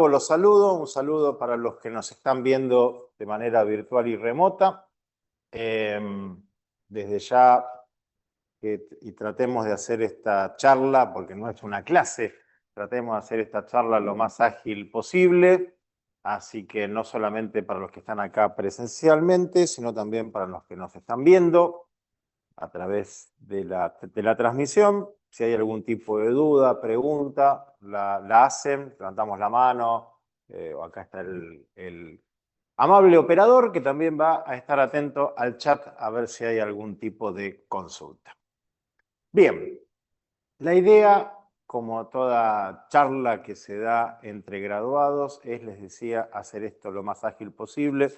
Los saludo, un saludo para los que nos están viendo de manera virtual y remota. Desde ya, y tratemos de hacer esta charla, porque no es una clase, tratemos de hacer esta charla lo más ágil posible. Así que no solamente para los que están acá presencialmente, sino también para los que nos están viendo a través de la transmisión. Si hay algún tipo de duda, pregunta, la hacen, levantamos la mano, o acá está el amable operador que también va a estar atento al chat a ver si hay algún tipo de consulta. Bien, la idea, como toda charla que se da entre graduados, es, les decía, hacer esto lo más ágil posible.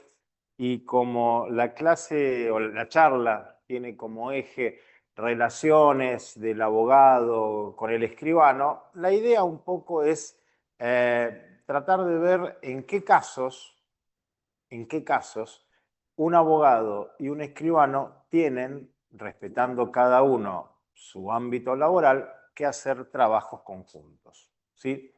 Y como la clase o la charla tiene como eje relaciones del abogado con el escribano, la idea un poco es tratar de ver en qué casos un abogado y un escribano tienen, respetando cada uno su ámbito laboral, que hacer trabajos conjuntos, ¿sí?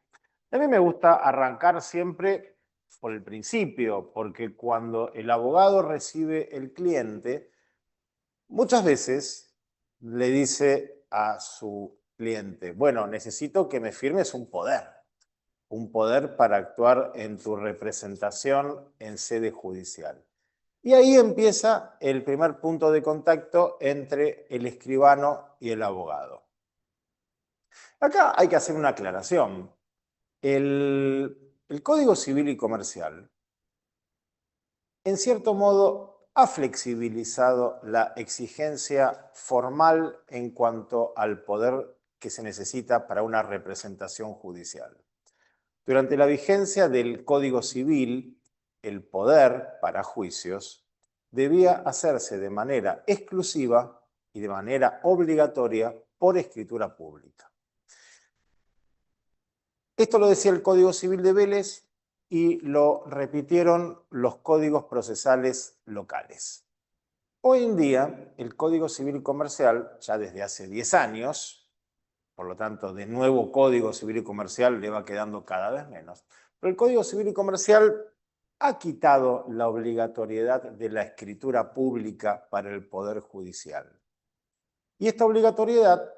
A mí me gusta arrancar siempre por el principio, porque cuando el abogado recibe el cliente, muchas veces le dice a su cliente, bueno, necesito que me firmes un poder para actuar en tu representación en sede judicial. Y ahí empieza el primer punto de contacto entre el escribano y el abogado. Acá hay que hacer una aclaración. El Código Civil y Comercial, en cierto modo, ha flexibilizado la exigencia formal en cuanto al poder que se necesita para una representación judicial. Durante la vigencia del Código Civil, el poder para juicios debía hacerse de manera exclusiva y de manera obligatoria por escritura pública. Esto lo decía el Código Civil de Vélez y lo repitieron los códigos procesales locales. Hoy en día, el Código Civil Comercial, ya desde hace 10 años, por lo tanto, de nuevo Código Civil y Comercial le va quedando cada vez menos, pero el Código Civil y Comercial ha quitado la obligatoriedad de la escritura pública para el Poder Judicial. Y esta obligatoriedad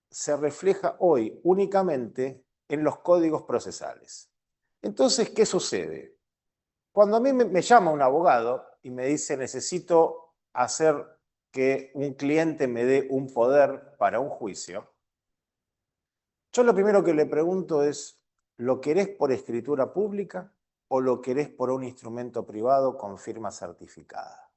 se refleja hoy únicamente en los códigos procesales. Entonces, ¿qué sucede? Cuando a mí me llama un abogado y me dice necesito hacer que un cliente me dé un poder para un juicio, yo lo primero que le pregunto es, ¿lo querés por escritura pública o lo querés por un instrumento privado con firma certificada?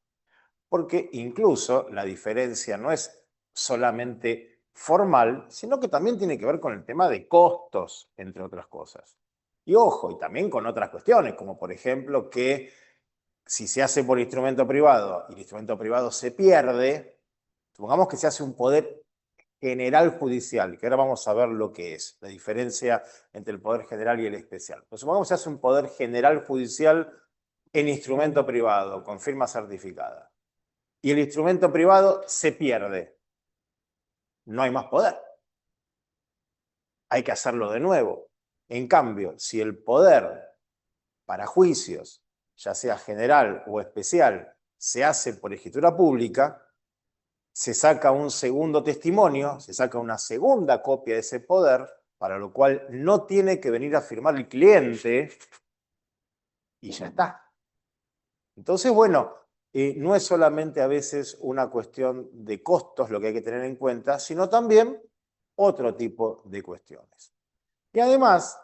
Porque incluso la diferencia no es solamente formal, sino que también tiene que ver con el tema de costos, entre otras cosas. Y ojo, y también con otras cuestiones, como por ejemplo que si se hace por instrumento privado y el instrumento privado se pierde, supongamos que se hace un poder general judicial, que ahora vamos a ver lo que es, la diferencia entre el poder general y el especial. Pues supongamos que se hace un poder general judicial en instrumento privado, con firma certificada, y el instrumento privado se pierde. No hay más poder. Hay que hacerlo de nuevo. En cambio, si el poder para juicios, ya sea general o especial, se hace por escritura pública, se saca un segundo testimonio, se saca una segunda copia de ese poder, para lo cual no tiene que venir a firmar el cliente y ya está. Entonces, bueno, no es solamente a veces una cuestión de costos lo que hay que tener en cuenta, sino también otro tipo de cuestiones. Y además,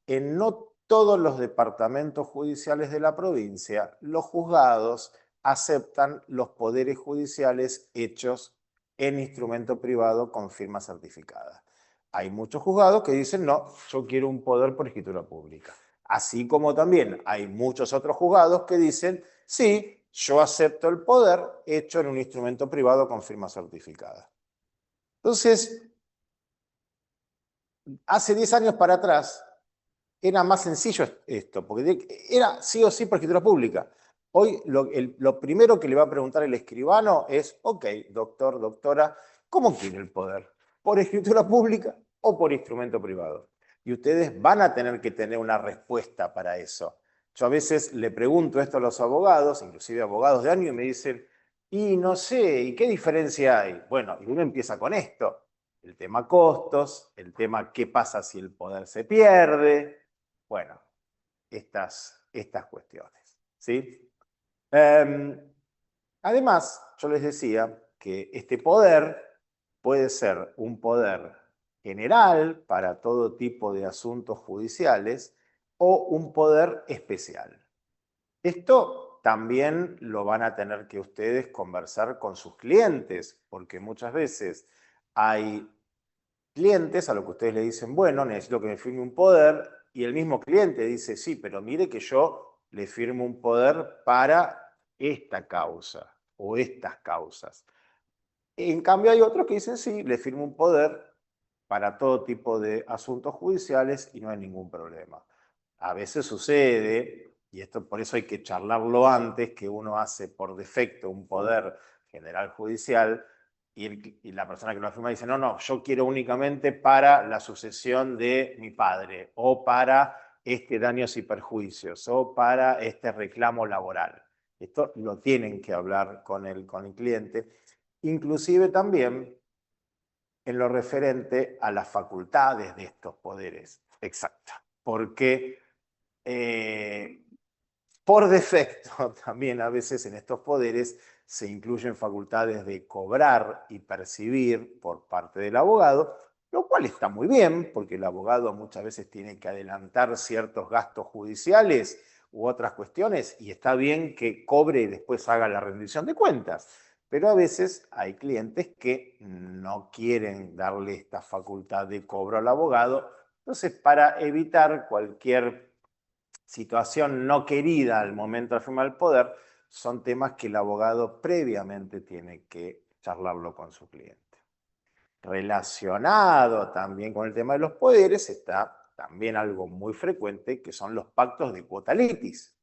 en no todos los departamentos judiciales de la provincia, los juzgados aceptan los poderes judiciales hechos en instrumento privado con firma certificada. Hay muchos juzgados que dicen, no, yo quiero un poder por escritura pública. Así como también hay muchos otros juzgados que dicen, sí, yo acepto el poder hecho en un instrumento privado con firma certificada. Entonces, hace 10 años para atrás, era más sencillo esto, porque era sí o sí por escritura pública. Hoy lo primero que le va a preguntar el escribano es, ok, doctor, doctora, ¿cómo quiere el poder? ¿Por escritura pública o por instrumento privado? y ustedes van a tener que tener una respuesta para eso. Yo a veces le pregunto esto a los abogados, inclusive abogados de año, y me dicen, y no sé, ¿y qué diferencia hay? Bueno, y uno empieza con esto, el tema costos, el tema qué pasa si el poder se pierde, bueno, estas cuestiones, ¿sí? Además, yo les decía que este poder puede ser un poder general para todo tipo de asuntos judiciales o un poder especial. Esto también lo van a tener que ustedes conversar con sus clientes, porque muchas veces hay clientes a los que ustedes le dicen, bueno, necesito que me firme un poder, y el mismo cliente dice, sí, pero mire que yo le firmo un poder para esta causa o estas causas. En cambio hay otros que dicen, sí, le firmo un poder para todo tipo de asuntos judiciales y no hay ningún problema. A veces sucede, y esto por eso hay que charlarlo antes, que uno hace por defecto un poder general judicial y la persona que lo firma dice, no, no, yo quiero únicamente para la sucesión de mi padre o para este daños y perjuicios o para este reclamo laboral. Esto lo tienen que hablar con el cliente. Inclusive también en lo referente a las facultades de estos poderes. Exacto. Porque por defecto también a veces en estos poderes se incluyen facultades de cobrar y percibir por parte del abogado, lo cual está muy bien, porque el abogado muchas veces tiene que adelantar ciertos gastos judiciales u otras cuestiones, y está bien que cobre y después haga la rendición de cuentas. Pero a veces hay clientes que no quieren darle esta facultad de cobro al abogado. Entonces, para evitar cualquier situación no querida al momento de firmar el poder, son temas que el abogado previamente tiene que charlarlo con su cliente. Relacionado también con el tema de los poderes está también algo muy frecuente, que son los pactos de cuota litis.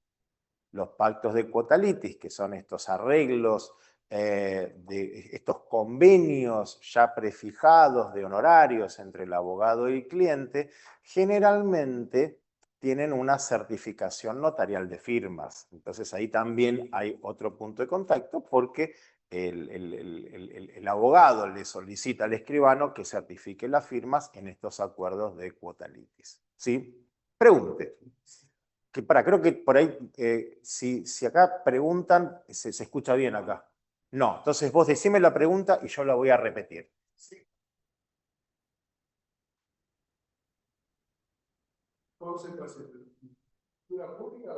Los pactos de cuota litis, que son estos arreglos, de estos convenios ya prefijados de honorarios entre el abogado y el cliente, generalmente tienen una certificación notarial de firmas. Entonces ahí también hay otro punto de contacto, porque el abogado le solicita al escribano que certifique las firmas en estos acuerdos de cuota litis. ¿Sí? Pregunte. Creo que por ahí, si acá preguntan, se escucha bien acá. No, entonces vos decime la pregunta y yo la voy a repetir. Sí. ¿Cómo se hace? ¿Escritura pública?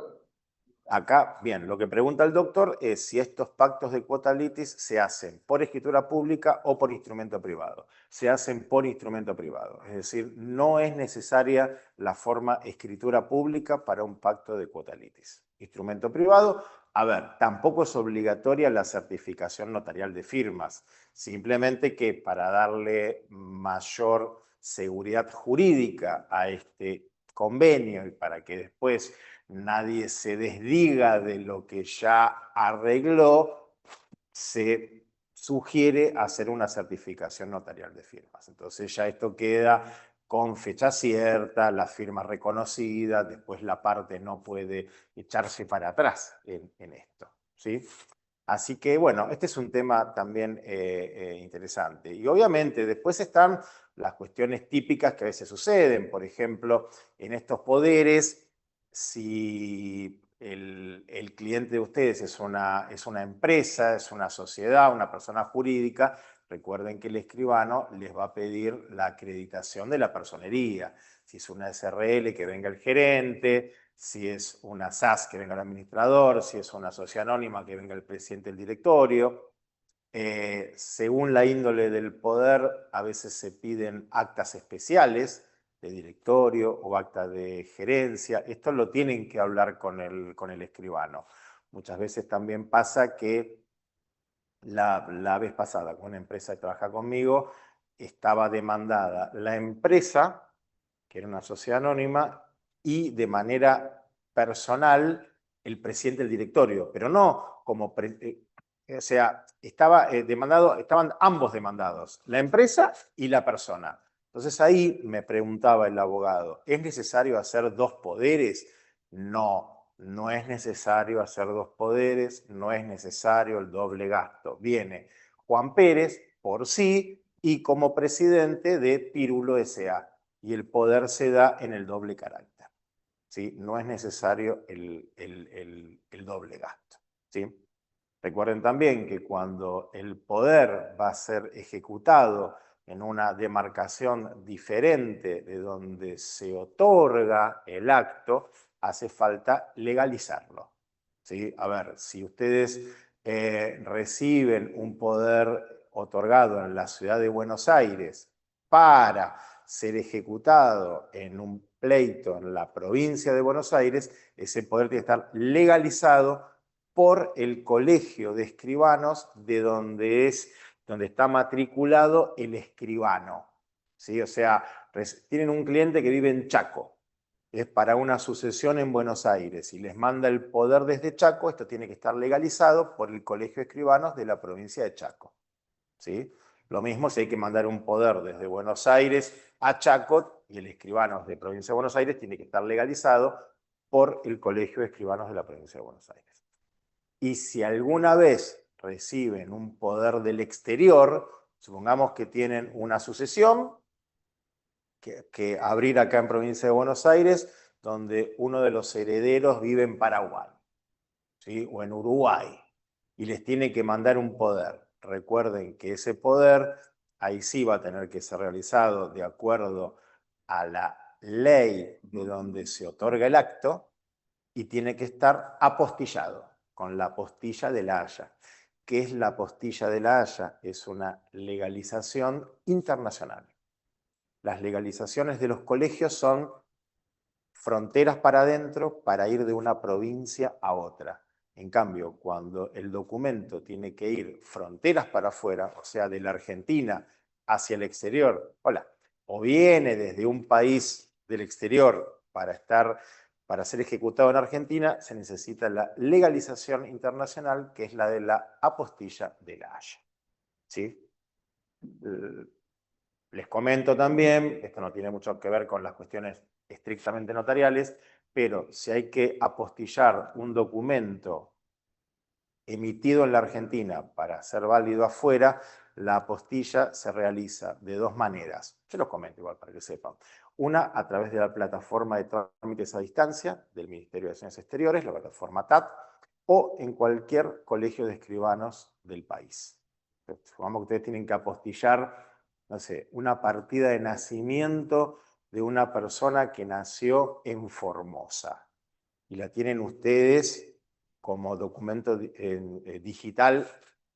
Acá, bien, lo que pregunta el doctor es si estos pactos de cuota litis se hacen por escritura pública o por instrumento privado. Se hacen por instrumento privado, es decir, no es necesaria la forma escritura pública para un pacto de cuota litis. Instrumento privado, a ver, tampoco es obligatoria la certificación notarial de firmas, simplemente que para darle mayor seguridad jurídica a este convenio y para que después nadie se desdiga de lo que ya arregló, se sugiere hacer una certificación notarial de firmas. Entonces ya esto queda con fecha cierta, la firma reconocida, después la parte no puede echarse para atrás en esto, ¿sí? Así que bueno, este es un tema también interesante. Y obviamente después están las cuestiones típicas que a veces suceden. Por ejemplo, en estos poderes, si el cliente de ustedes es una empresa, es una sociedad, una persona jurídica, recuerden que el escribano les va a pedir la acreditación de la personería. Si es una SRL, que venga el gerente; si es una SAS, que venga el administrador; si es una sociedad anónima, que venga el presidente del directorio. Según la índole del poder, a veces se piden actas especiales de directorio o acta de gerencia. Esto lo tienen que hablar con el escribano. Muchas veces también pasa que la vez pasada, con una empresa que trabaja conmigo, estaba demandada la empresa, que era una sociedad anónima, y de manera personal el presidente del directorio, pero no como... o sea, estaban ambos demandados, la empresa y la persona. Entonces ahí me preguntaba el abogado, ¿es necesario hacer dos poderes? No, no es necesario hacer dos poderes, no es necesario el doble gasto. Viene Juan Pérez por sí y como presidente de Pirulo S.A. y el poder se da en el doble carácter. ¿Sí? No es necesario el doble gasto. ¿Sí? Recuerden también que cuando el poder va a ser ejecutado en una demarcación diferente de donde se otorga el acto, hace falta legalizarlo. ¿Sí? A ver, si ustedes reciben un poder otorgado en la ciudad de Buenos Aires para ser ejecutado en un pleito en la provincia de Buenos Aires, ese poder tiene que estar legalizado por el colegio de escribanos de donde está matriculado el escribano. ¿Sí? O sea, tienen un cliente que vive en Chaco, es para una sucesión en Buenos Aires y les manda el poder desde Chaco, esto tiene que estar legalizado por el colegio de escribanos de la provincia de Chaco. ¿Sí? Lo mismo si hay que mandar un poder desde Buenos Aires a Chaco y el escribano de provincia de Buenos Aires tiene que estar legalizado por el colegio de escribanos de la provincia de Buenos Aires. Y si alguna vez reciben un poder del exterior, supongamos que tienen una sucesión que abrir acá en provincia de Buenos Aires, donde uno de los herederos vive en Paraguay, ¿sí? O en Uruguay, y les tiene que mandar un poder. Recuerden que ese poder ahí sí va a tener que ser realizado de acuerdo a la ley de donde se otorga el acto y tiene que estar apostillado con la apostilla de la Haya. ¿Qué es la apostilla de la Haya? Es una legalización internacional. Las legalizaciones de los colegios son fronteras para adentro para ir de una provincia a otra. En cambio, cuando el documento tiene que ir fronteras para afuera, o sea, de la Argentina hacia el exterior, o viene desde un país del exterior para ser ejecutado en Argentina, se necesita la legalización internacional, que es la de la apostilla de la Haya. ¿Sí? Les comento también, esto no tiene mucho que ver con las cuestiones estrictamente notariales, pero si hay que apostillar un documento emitido en la Argentina para ser válido afuera, la apostilla se realiza de dos maneras. Yo los comento igual para que sepan. Una, a través de la plataforma de trámites a distancia del Ministerio de Relaciones Exteriores, la plataforma TAT, o en cualquier colegio de escribanos del país. Supongamos que ustedes tienen que apostillar, no sé, una partida de nacimiento de una persona que nació en Formosa. Y la tienen ustedes como documento digital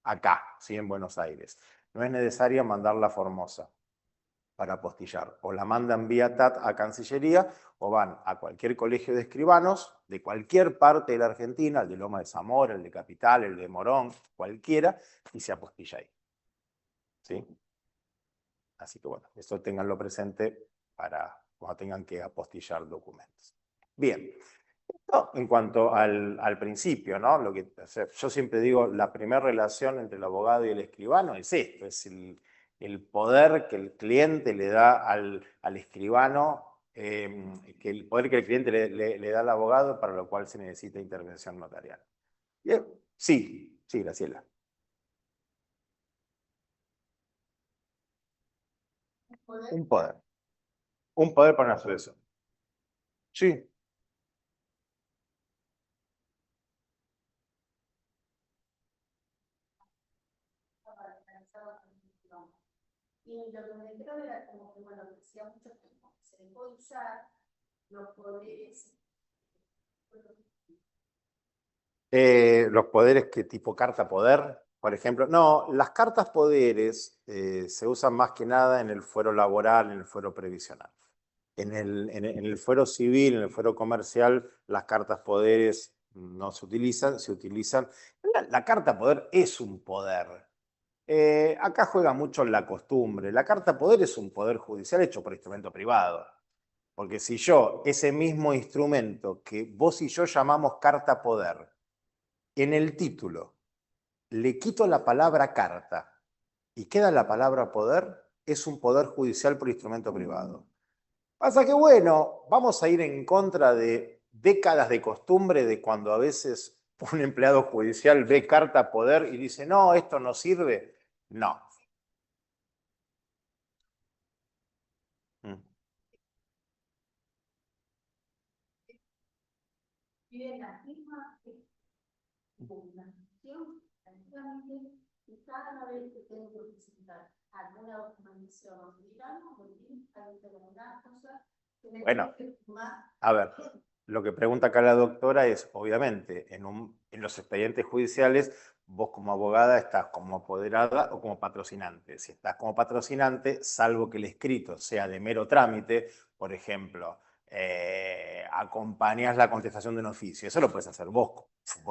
acá, ¿sí? En Buenos Aires. No es necesario mandarla a Formosa para apostillar. O la mandan vía TAT a Cancillería o van a cualquier colegio de escribanos de cualquier parte de la Argentina, el de Loma de Zamora, el de Capital, el de Morón, cualquiera, y se apostilla ahí. ¿Sí? Así que bueno, eso ténganlo presente para cuando tengan que apostillar documentos. Bien. En cuanto al principio, ¿no? O sea, yo siempre digo, la primera relación entre el abogado y el escribano es esto, es el poder que el cliente le da al escribano, que el poder que el cliente le da al abogado, para lo cual se necesita intervención notarial. Bien. Sí, sí, Graciela. Un poder. Un poder para una asociación. Sí. Y lo que me dijeron era como que, bueno, que hacía mucho tiempo que se dejó de usar los poderes. Los poderes que tipo carta poder, por ejemplo. No, las cartas poderes se usan más que nada en el fuero laboral, en el fuero previsional. En el fuero civil, en el fuero comercial, las cartas poderes no se utilizan, se utilizan. La carta poder es un poder. Acá juega mucho la costumbre. La carta poder es un poder judicial hecho por instrumento privado. Porque si yo, ese mismo instrumento que vos y yo llamamos carta poder, en el título le quito la palabra carta y queda la palabra poder, es un poder judicial por instrumento privado. Pasa que, bueno, vamos a ir en contra de décadas de costumbre de cuando a veces un empleado judicial ve carta poder y dice, no, esto no sirve. No. Piden la misma documentación, y cada vez que tengo que presentar alguna documentación o alguna cosa, bueno, a ver, lo que pregunta acá la doctora es, obviamente, en los expedientes judiciales, vos como abogada estás como apoderada o como patrocinante. Si estás como patrocinante, salvo que el escrito sea de mero trámite, por ejemplo, acompañas la contestación de un oficio. Eso lo puedes hacer vos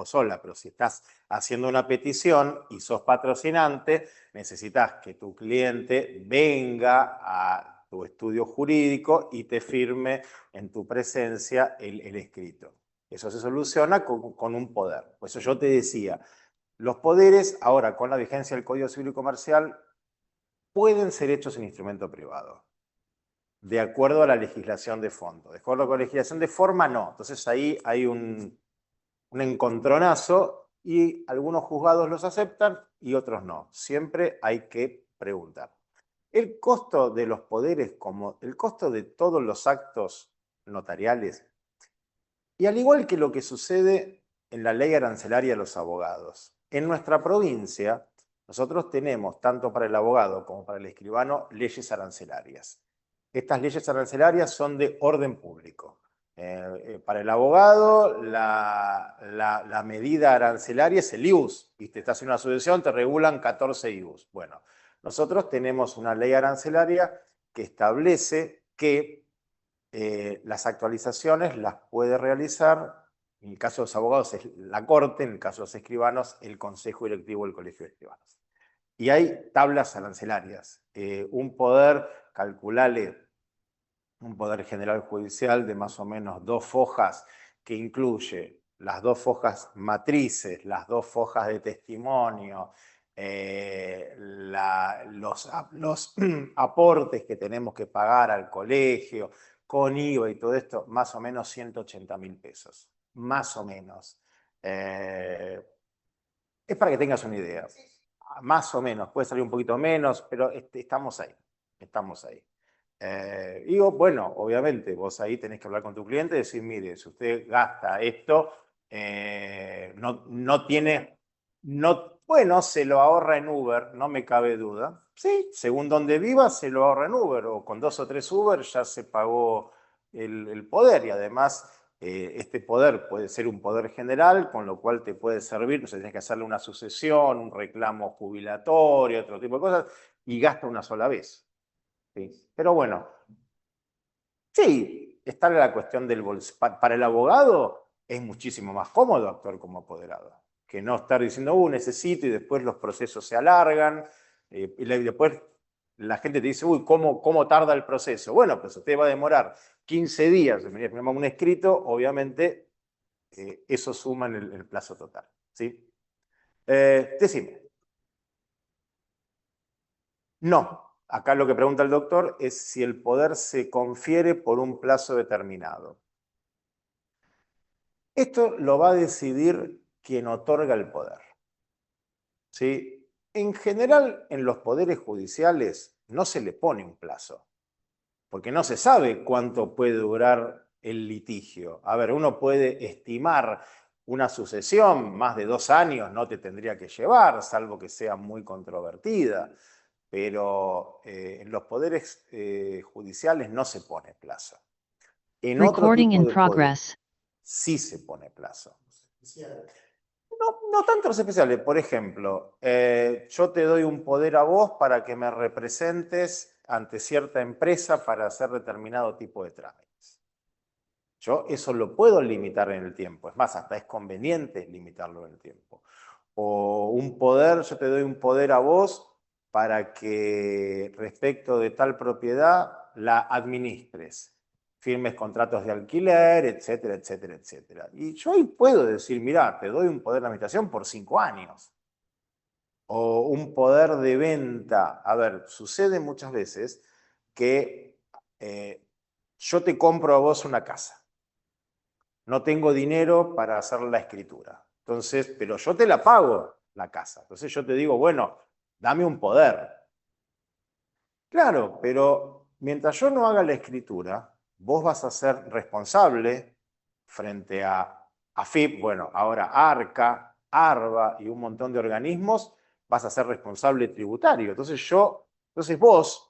sola, pero si estás haciendo una petición y sos patrocinante, necesitas que tu cliente venga a tu estudio jurídico y te firme en tu presencia el escrito. Eso se soluciona con un poder. Por eso yo te decía, los poderes, ahora con la vigencia del Código Civil y Comercial, pueden ser hechos en instrumento privado, de acuerdo a la legislación de fondo. De acuerdo con la legislación de forma, no. Entonces ahí hay un encontronazo y algunos juzgados los aceptan y otros no. Siempre hay que preguntar. El costo de los poderes, como el costo de todos los actos notariales, y al igual que lo que sucede en la ley arancelaria de los abogados, en nuestra provincia nosotros tenemos, tanto para el abogado como para el escribano, leyes arancelarias. Estas leyes arancelarias son de orden público. Para el abogado, la medida arancelaria es el IUS. ¿Viste? Estás en una asociación, te regulan 14 IUS. Bueno, nosotros tenemos una ley arancelaria que establece que las actualizaciones las puede realizar, en el caso de los abogados es la Corte, en el caso de los escribanos, el Consejo Directivo del Colegio de Escribanos. Y hay tablas arancelarias. Un poder, calculale, un poder general judicial de más o menos 2 hojas, que incluye las 2 hojas matrices, las 2 hojas de testimonio, los aportes que tenemos que pagar al colegio, con IVA y todo esto, más o menos 180.000 pesos. Más o menos. Es para que tengas una idea. Más o menos, puede salir un poquito menos, pero estamos ahí. Estamos ahí. Digo, bueno, obviamente, vos ahí tenés que hablar con tu cliente y decir, mire, si usted gasta esto, no tiene, bueno, se lo ahorra en Uber, no me cabe duda. Sí, según donde viva, se lo ahorra en Uber, o con 2 o 3 Uber ya se pagó el poder, y además este poder puede ser un poder general, con lo cual te puede servir, no sé, tenés que hacerle una sucesión, un reclamo jubilatorio, otro tipo de cosas, y gasta una sola vez. ¿Sí? Pero bueno, sí, está la cuestión del bolsillo. Para el abogado es muchísimo más cómodo actuar como apoderado, que no estar diciendo, necesito, y después los procesos se alargan, y después la gente te dice, ¿cómo tarda el proceso? Bueno, pues usted va a demorar 15 días en firmar un escrito, obviamente eso suma en el plazo total. ¿Sí? Decime. No. Acá lo que pregunta el doctor es si el poder se confiere por un plazo determinado. Esto lo va a decidir quien otorga el poder. ¿Sí? En general, en los poderes judiciales no se le pone un plazo, porque no se sabe cuánto puede durar el litigio. A ver, uno puede estimar una sucesión, más de 2 años no te tendría que llevar, salvo que sea muy controvertida. Pero en los poderes judiciales no se pone plazo. En otro tipo de poderes sí se pone plazo. No tanto los especiales. Por ejemplo, yo te doy un poder a vos para que me representes ante cierta empresa para hacer determinado tipo de trámites. Yo eso lo puedo limitar en el tiempo. Es más, hasta es conveniente limitarlo en el tiempo. O un poder, yo te doy un poder a vos para que respecto de tal propiedad la administres, firmes contratos de alquiler, etcétera, etcétera, etcétera. Y yo ahí puedo decir, mira, te doy un poder de administración por 5 años. o un poder de venta. A ver, sucede muchas veces que yo te compro a vos una casa. No tengo dinero para hacer la escritura. Entonces, pero yo te la pago la casa. Entonces yo te digo, bueno, dame un poder. Claro, pero mientras yo no haga la escritura, vos vas a ser responsable frente a AFIP, bueno, ahora ARCA, ARBA y un montón de organismos, vas a ser responsable tributario. Entonces vos,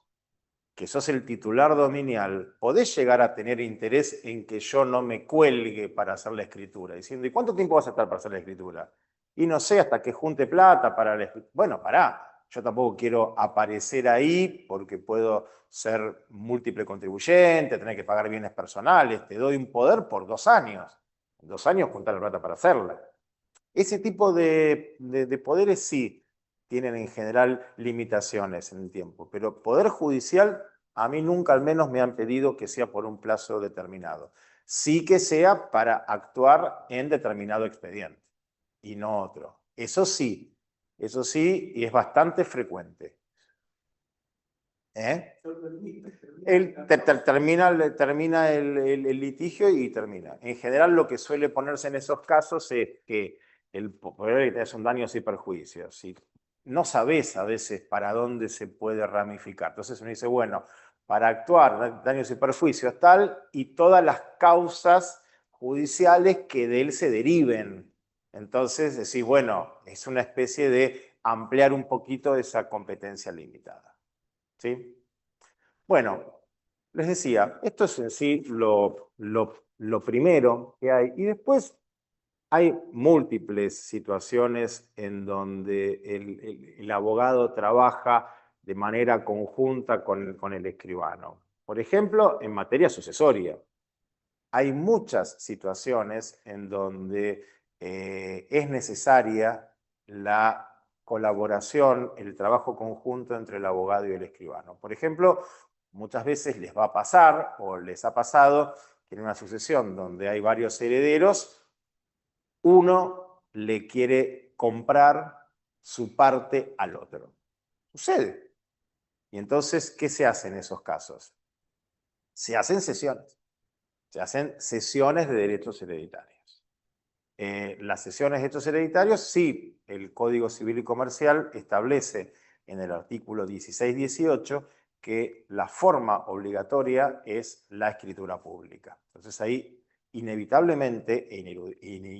que sos el titular dominial, podés llegar a tener interés en que yo no me cuelgue para hacer la escritura, diciendo, ¿y cuánto tiempo vas a estar para hacer la escritura? Y no sé, hasta que junte plata para la escritura. Bueno, pará, yo tampoco quiero aparecer ahí porque puedo ser múltiple contribuyente, tener que pagar bienes personales, te doy un poder por 2 años. En 2 años juntar la plata para hacerla. Ese tipo de poderes sí tienen en general limitaciones en el tiempo, pero poder judicial a mí nunca al menos me han pedido que sea por un plazo determinado. Sí que sea para actuar en determinado expediente y no otro. Eso sí, y es bastante frecuente. Termina el litigio y termina. En general lo que suele ponerse en esos casos es que el poder son daños y perjuicios. ¿Sí? No sabes a veces para dónde se puede ramificar. Entonces uno dice, bueno, para actuar daños y perjuicios tal y todas las causas judiciales que de él se deriven. Entonces decís, bueno, es una especie de ampliar un poquito esa competencia limitada. ¿Sí? Bueno, les decía, esto es en sí lo primero que hay. Y después hay múltiples situaciones en donde el abogado trabaja de manera conjunta con el escribano. Por ejemplo, en materia sucesoria. Hay muchas situaciones en donde es necesaria la colaboración, el trabajo conjunto entre el abogado y el escribano. Por ejemplo, muchas veces les va a pasar o les ha pasado que en una sucesión donde hay varios herederos, uno le quiere comprar su parte al otro. Sucede. Y entonces, ¿qué se hace en esos casos? Se hacen sesiones. Se hacen sesiones de derechos hereditarios. Las sesiones de derechos hereditarios, sí, el Código Civil y Comercial establece en el artículo 16-18 que la forma obligatoria es la escritura pública. Entonces ahí inevitablemente e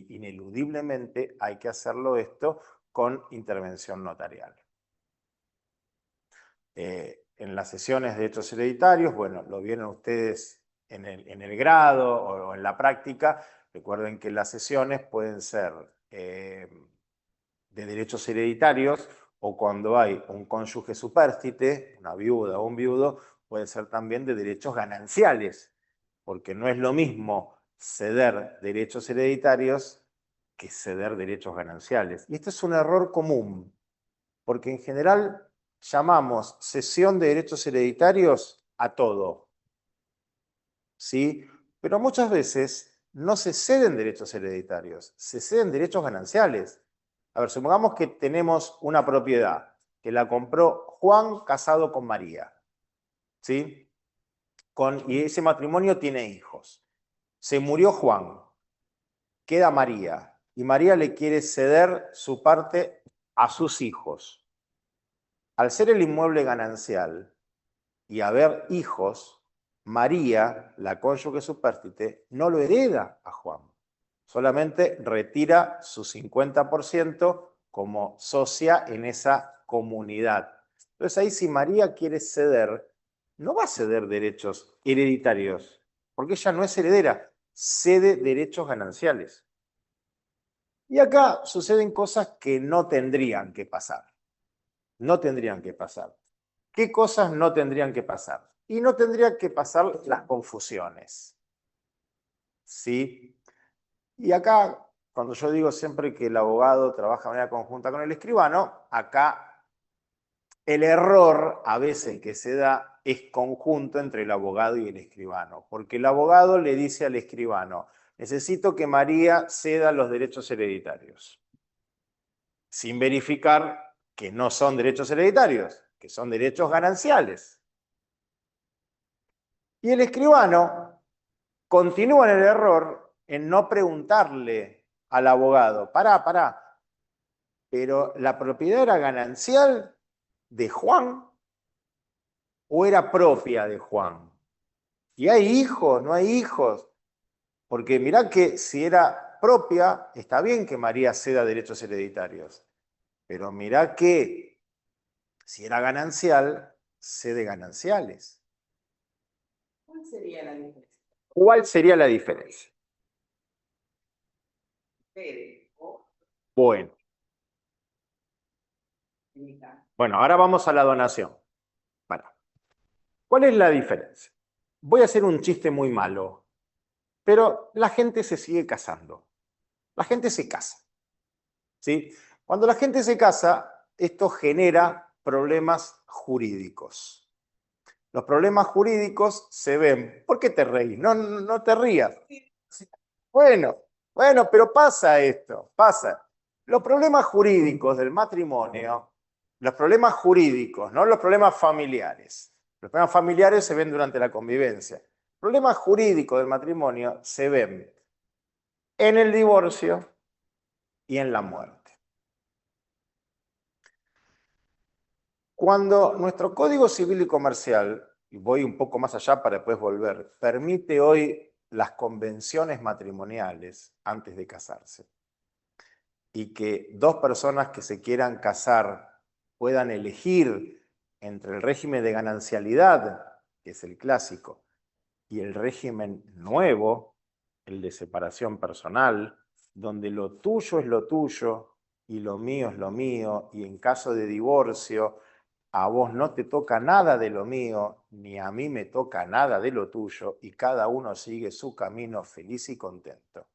ineludiblemente hay que hacerlo esto con intervención notarial. En las sesiones de derechos hereditarios, bueno, lo vieron ustedes en el grado o en la práctica. Recuerden que las sesiones pueden ser de derechos hereditarios o cuando hay un cónyuge supérstite, una viuda o un viudo, puede ser también de derechos gananciales, porque no es lo mismo ceder derechos hereditarios que ceder derechos gananciales. Y este es un error común, porque en general llamamos cesión de derechos hereditarios a todo, ¿sí? Pero muchas veces no se ceden derechos hereditarios, se ceden derechos gananciales. A ver, supongamos que tenemos una propiedad que la compró Juan casado con María, ¿sí? Y ese matrimonio tiene hijos. Se murió Juan, queda María, y María le quiere ceder su parte a sus hijos. Al ser el inmueble ganancial y haber hijos, María, la cónyuge supérstite, no lo hereda a Juan. Solamente retira su 50% como socia en esa comunidad. Entonces ahí si María quiere ceder, no va a ceder derechos hereditarios, porque ella no es heredera, cede derechos gananciales. Y acá suceden cosas que no tendrían que pasar. No tendrían que pasar. ¿Qué cosas no tendrían que pasar? Y no tendrían que pasar las confusiones. ¿Sí? Y acá, cuando yo digo siempre que el abogado trabaja de manera conjunta con el escribano, acá el error a veces que se da es conjunto entre el abogado y el escribano, porque el abogado le dice al escribano, necesito que María ceda los derechos hereditarios, sin verificar que no son derechos hereditarios, que son derechos gananciales. Y el escribano continúa en el error en no preguntarle al abogado, pará, pero ¿la propiedad era ganancial de Juan o era propia de Juan? ¿Y hay hijos? ¿No hay hijos? Porque mirá que si era propia, está bien que María ceda derechos hereditarios, pero mirá que si era ganancial, cede gananciales. ¿Cuál sería la diferencia? ¿Cuál sería la diferencia? Bueno. Bueno, ahora vamos a la donación. Bueno, ¿cuál es la diferencia? Voy a hacer un chiste muy malo, pero la gente se sigue casando. La gente se casa. ¿Sí? Cuando la gente se casa, esto genera problemas jurídicos. Los problemas jurídicos se ven. ¿Por qué te reís? No te rías. Bueno, pero pasa esto, pasa. Los problemas jurídicos del matrimonio, los problemas jurídicos, no los problemas familiares. Los problemas familiares se ven durante la convivencia. Los problemas jurídicos del matrimonio se ven en el divorcio y en la muerte. Cuando nuestro Código Civil y Comercial, y voy un poco más allá para después volver, permite hoy las convenciones matrimoniales antes de casarse, y que dos personas que se quieran casar puedan elegir entre el régimen de ganancialidad, que es el clásico, y el régimen nuevo, el de separación personal, donde lo tuyo es lo tuyo y lo mío es lo mío, y en caso de divorcio, a vos no te toca nada de lo mío, ni a mí me toca nada de lo tuyo, y cada uno sigue su camino feliz y contento.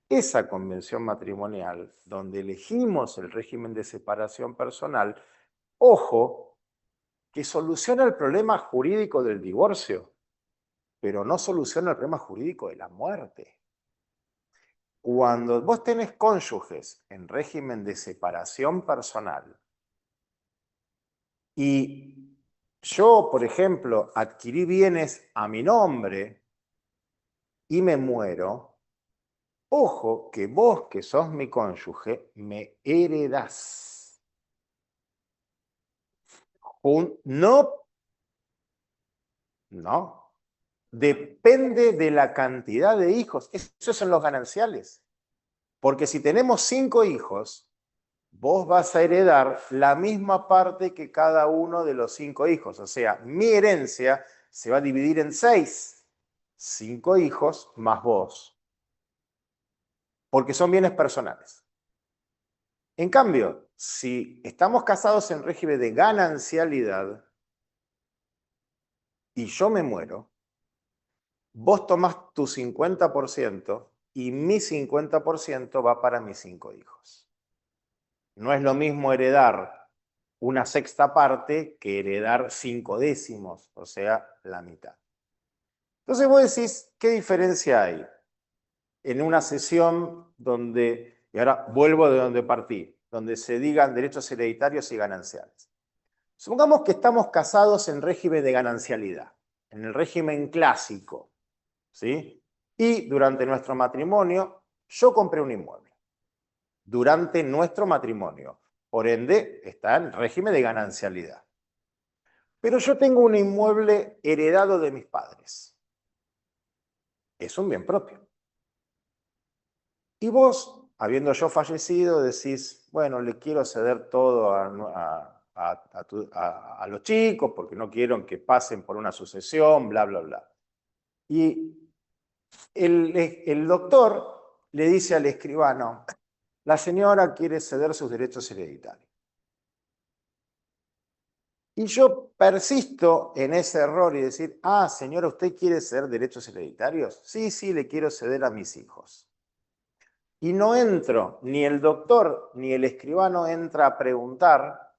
Esa convención matrimonial, donde elegimos el régimen de separación personal, ojo, que soluciona el problema jurídico del divorcio, pero no soluciona el problema jurídico de la muerte. Cuando vos tenés cónyuges en régimen de separación personal y yo, por ejemplo, adquirí bienes a mi nombre y me muero, ojo que vos, que sos mi cónyuge, me heredás. No, depende de la cantidad de hijos. Esos son los gananciales. Porque si tenemos 5 hijos, vos vas a heredar la misma parte que cada uno de los 5 hijos. O sea, mi herencia se va a dividir en 6. 5 hijos más vos. Porque son bienes personales. En cambio, si estamos casados en régimen de ganancialidad y yo me muero, vos tomás tu 50% y mi 50% va para mis 5 hijos. No es lo mismo heredar una sexta parte que heredar 5 décimos, o sea, la mitad. Entonces vos decís, ¿qué diferencia hay en una sesión donde, y ahora vuelvo de donde partí, donde se digan derechos hereditarios y gananciales? Supongamos que estamos casados en régimen de ganancialidad, en el régimen clásico, ¿sí? Y durante nuestro matrimonio, yo compré un inmueble. Durante nuestro matrimonio. Por ende, está en régimen de ganancialidad. Pero yo tengo un inmueble heredado de mis padres. Es un bien propio. Y vos, habiendo yo fallecido, decís, bueno, le quiero ceder todo a los chicos porque no quiero que pasen por una sucesión, bla, bla, bla. Y el doctor le dice al escribano, la señora quiere ceder sus derechos hereditarios. Y yo persisto en ese error y decir, ah, señora, ¿usted quiere ceder derechos hereditarios? Sí, sí, le quiero ceder a mis hijos. Y no entro, ni el doctor ni el escribano entra a preguntar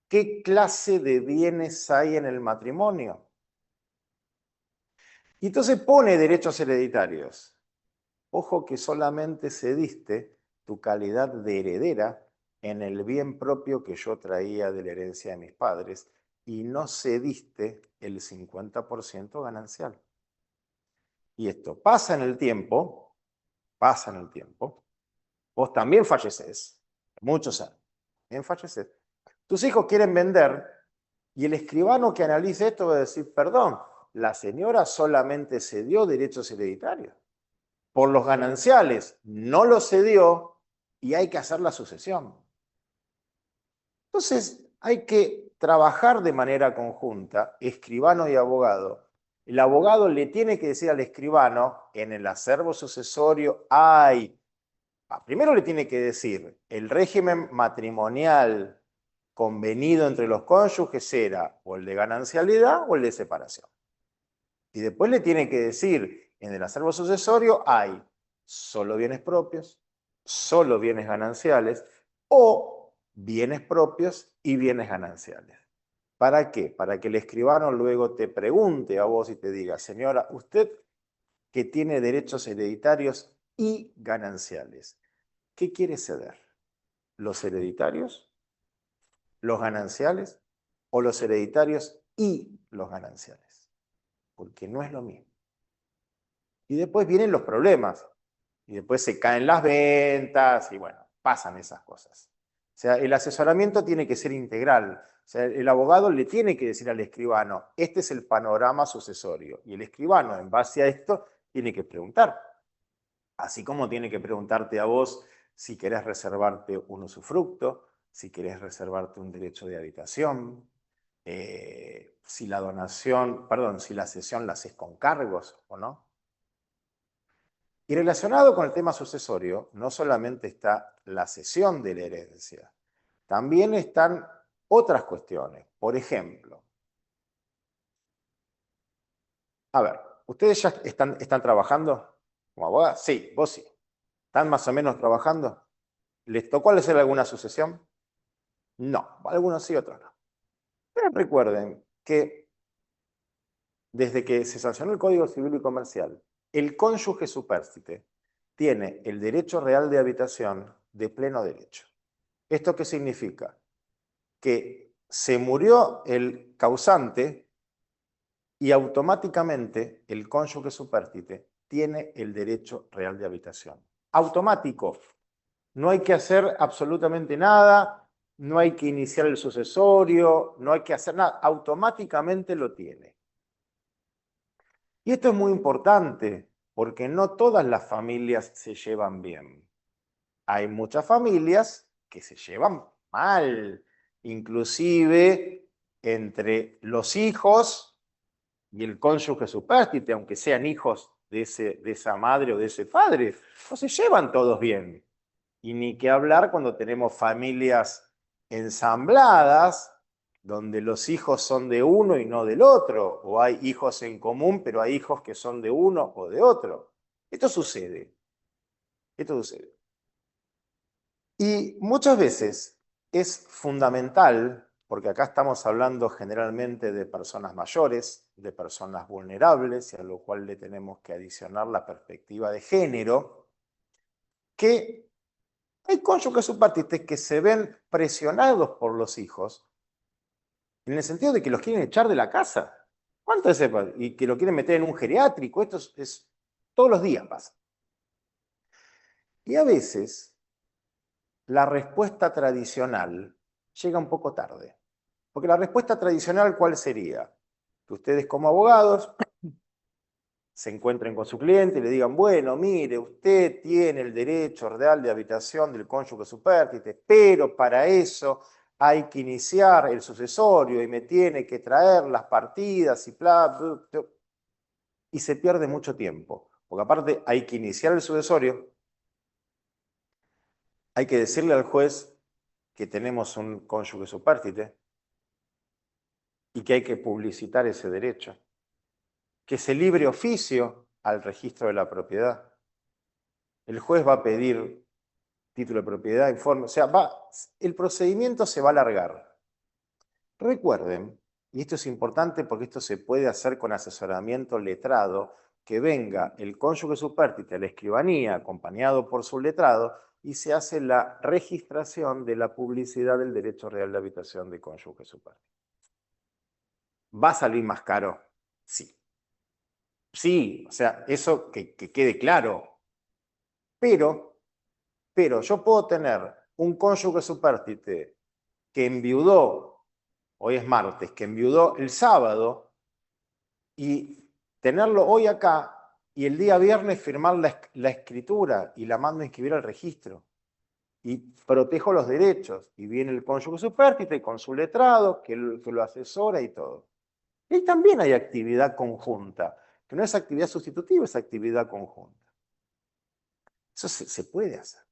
qué clase de bienes hay en el matrimonio. Y entonces pone derechos hereditarios. Ojo que solamente cediste tu calidad de heredera en el bien propio que yo traía de la herencia de mis padres y no cediste el 50% ganancial. Y esto pasa en el tiempo, vos también falleces, muchos años, también falleces. Tus hijos quieren vender y el escribano que analice esto va a decir, perdón, la señora solamente cedió derechos hereditarios. Por los gananciales no los cedió y hay que hacer la sucesión. Entonces hay que trabajar de manera conjunta, escribano y abogado. El abogado le tiene que decir al escribano, en el acervo sucesorio primero le tiene que decir, el régimen matrimonial convenido entre los cónyuges era o el de ganancialidad o el de separación. Y después le tiene que decir, en el acervo sucesorio hay solo bienes propios, solo bienes gananciales o bienes propios y bienes gananciales. ¿Para qué? Para que el escribano luego te pregunte a vos y te diga, señora, usted que tiene derechos hereditarios y gananciales, ¿qué quiere ceder? ¿Los hereditarios, los gananciales o los hereditarios y los gananciales? Porque no es lo mismo. Y después vienen los problemas. Y después se caen las ventas y bueno, pasan esas cosas. O sea, el asesoramiento tiene que ser integral. O sea, el abogado le tiene que decir al escribano, este es el panorama sucesorio. Y el escribano, en base a esto, tiene que preguntar. Así como tiene que preguntarte a vos si querés reservarte un usufructo, si querés reservarte un derecho de habitación, si la donación, perdón, si la cesión la haces con cargos o no. Y relacionado con el tema sucesorio, no solamente está la cesión de la herencia, también están otras cuestiones. Por ejemplo, a ver, ¿ustedes ya están trabajando como abogados? Sí, vos sí. ¿Están más o menos trabajando? ¿Les tocó hacer alguna sucesión? No, algunos sí, otros no. Pero recuerden que desde que se sancionó el Código Civil y Comercial, el cónyuge supérstite tiene el derecho real de habitación de pleno derecho. ¿Esto qué significa? Que se murió el causante y automáticamente el cónyuge supérstite tiene el derecho real de habitación. Automático. No hay que hacer absolutamente nada, no hay que iniciar el sucesorio, no hay que hacer nada, automáticamente lo tiene. Y esto es muy importante porque no todas las familias se llevan bien. Hay muchas familias que se llevan mal, inclusive entre los hijos y el cónyuge supérstite, aunque sean hijos de esa madre o de ese padre, no se llevan todos bien. Y ni que hablar cuando tenemos familias ensambladas, donde los hijos son de uno y no del otro, o hay hijos en común, pero hay hijos que son de uno o de otro. Esto sucede. Esto sucede. Y muchas veces es fundamental, porque acá estamos hablando generalmente de personas mayores, de personas vulnerables, y a lo cual le tenemos que adicionar la perspectiva de género, que hay cónyuges supérstites que se ven presionados por los hijos, en el sentido de que los quieren echar de la casa. ¿Cuánto es eso? Y que lo quieren meter en un geriátrico. Esto es todos los días pasa. Y a veces la respuesta tradicional llega un poco tarde. Porque la respuesta tradicional, ¿cuál sería? Que ustedes como abogados se encuentren con su cliente y le digan, bueno, mire, usted tiene el derecho real de habitación del cónyuge supérstite, pero para eso hay que iniciar el sucesorio y me tiene que traer las partidas y bla, bla, bla. Y se pierde mucho tiempo. Porque aparte hay que iniciar el sucesorio, hay que decirle al juez que tenemos un cónyuge supérstite y que hay que publicitar ese derecho, que se libre oficio al registro de la propiedad. El juez va a pedir título de propiedad, informe, o sea, el procedimiento se va a alargar. Recuerden, y esto es importante porque esto se puede hacer con asesoramiento letrado, que venga el cónyuge supérstite a la escribanía acompañado por su letrado y se hace la registración de la publicidad del derecho real de habitación de cónyuge supérstite. ¿Va a salir más caro? Sí. Sí, o sea, eso que quede claro. Pero yo puedo tener un cónyuge supérstite que enviudó, hoy es martes, que enviudó el sábado y tenerlo hoy acá y el día viernes firmar la escritura y la mando a inscribir al registro. Y protejo los derechos. Y viene el cónyuge supérstite con su letrado, que lo asesora y todo. Y ahí también hay actividad conjunta, que no es actividad sustitutiva, es actividad conjunta. Eso se puede hacer.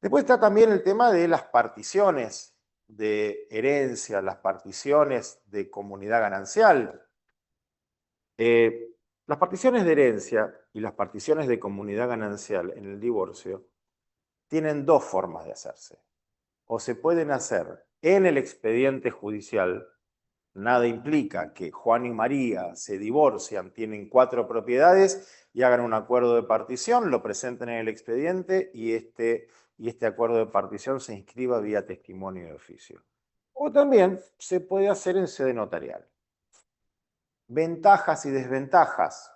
Después está también el tema de las particiones de herencia, las particiones de comunidad ganancial. Las particiones de herencia y las particiones de comunidad ganancial en el divorcio tienen dos formas de hacerse. O se pueden hacer en el expediente judicial. Nada implica que Juan y María se divorcian, tienen 4 propiedades y hagan un acuerdo de partición, lo presenten en el expediente y este acuerdo de partición se inscriba vía testimonio de oficio. O también se puede hacer en sede notarial. Ventajas y desventajas.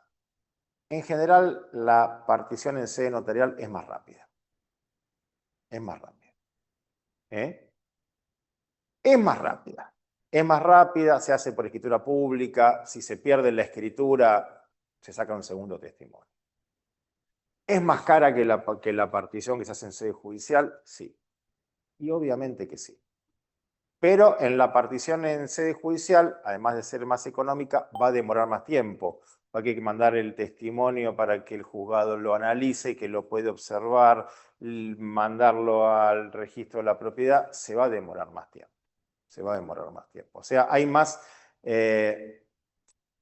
En general, la partición en sede notarial es más rápida. Es más rápida. Es más rápida. Es más rápida, se hace por escritura pública, si se pierde la escritura, se saca un segundo testimonio. ¿Es más cara que la partición que se hace en sede judicial? Sí. Y obviamente que sí. Pero en la partición en sede judicial, además de ser más económica, va a demorar más tiempo. Va a haber que mandar el testimonio para que el juzgado lo analice, que lo puede observar, mandarlo al registro de la propiedad, se va a demorar más tiempo. Se va a demorar más tiempo. O sea, hay más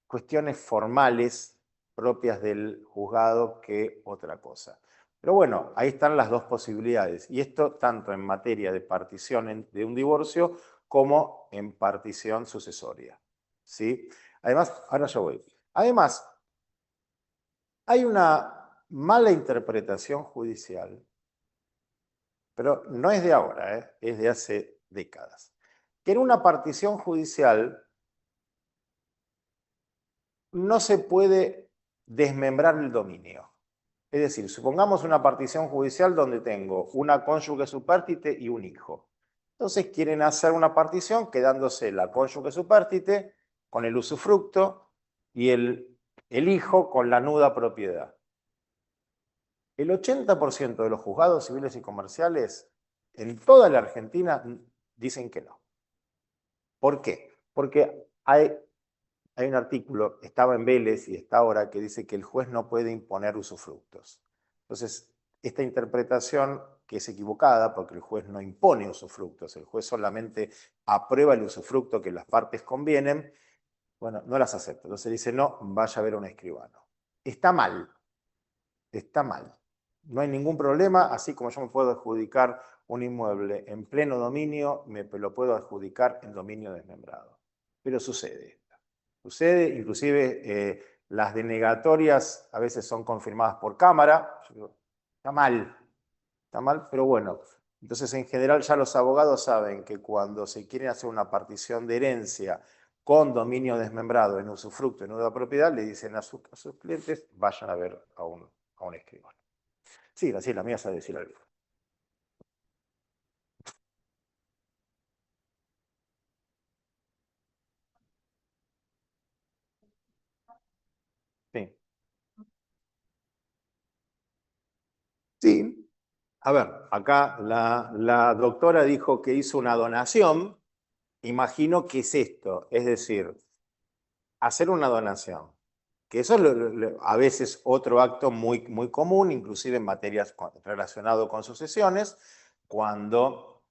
cuestiones formales propias del juzgado que otra cosa. Pero bueno, ahí están las dos posibilidades. Y esto tanto en materia de partición de un divorcio como en partición sucesoria. ¿Sí? Además, ahora ya voy. Además, hay una mala interpretación judicial, pero no es de ahora, es de hace décadas. Que en una partición judicial no se puede desmembrar el dominio. Es decir, supongamos una partición judicial donde tengo una cónyuge supérstite y un hijo. Entonces quieren hacer una partición quedándose la cónyuge supérstite con el usufructo y el hijo con la nuda propiedad. El 80% de los juzgados civiles y comerciales en toda la Argentina dicen que no. ¿Por qué? Porque hay un artículo, estaba en Vélez y está ahora, que dice que el juez no puede imponer usufructos. Entonces, esta interpretación, que es equivocada, porque el juez no impone usufructos, el juez solamente aprueba el usufructo que las partes convienen, bueno, no las acepta. Entonces dice, no, vaya a ver a un escribano. Está mal, está mal. No hay ningún problema, así como yo me puedo adjudicar un inmueble en pleno dominio, me lo puedo adjudicar en dominio desmembrado. Pero sucede. Sucede, inclusive las denegatorias a veces son confirmadas por cámara. Está mal, pero bueno. Entonces, en general, ya los abogados saben que cuando se quiere hacer una partición de herencia con dominio desmembrado en usufructo, en nueva propiedad, le dicen a sus clientes, vayan a ver a un escribano. Sí, la mía sabe decir algo. Sí. Sí. A ver, acá la doctora dijo que hizo una donación. Imagino que es esto, es decir, hacer una donación. Que eso es a veces otro acto muy, muy común, inclusive en materias relacionadas con sucesiones, cuando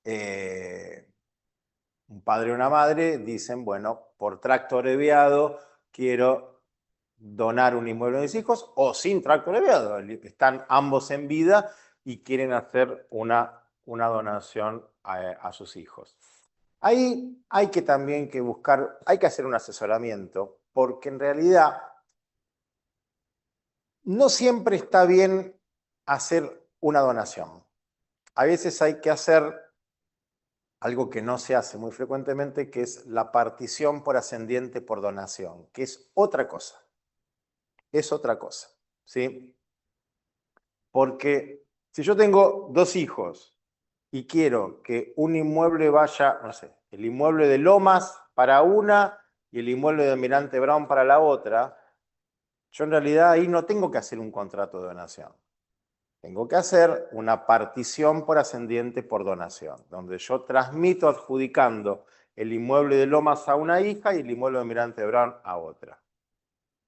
un padre o una madre dicen, bueno, por tracto abreviado quiero donar un inmueble a mis hijos, o sin tracto abreviado, están ambos en vida y quieren hacer una donación a sus hijos. Ahí hay que también buscar, hay que hacer un asesoramiento, porque en realidad no siempre está bien hacer una donación. A veces hay que hacer algo que no se hace muy frecuentemente, que es la partición por ascendiente por donación, que es otra cosa. Es otra cosa, ¿sí? Porque si yo tengo dos hijos y quiero que un inmueble vaya, no sé, el inmueble de Lomas para una y el inmueble de Almirante Brown para la otra, yo en realidad ahí no tengo que hacer un contrato de donación. Tengo que hacer una partición por ascendiente por donación, donde yo transmito adjudicando el inmueble de Lomas a una hija y el inmueble de Almirante Brown a otra.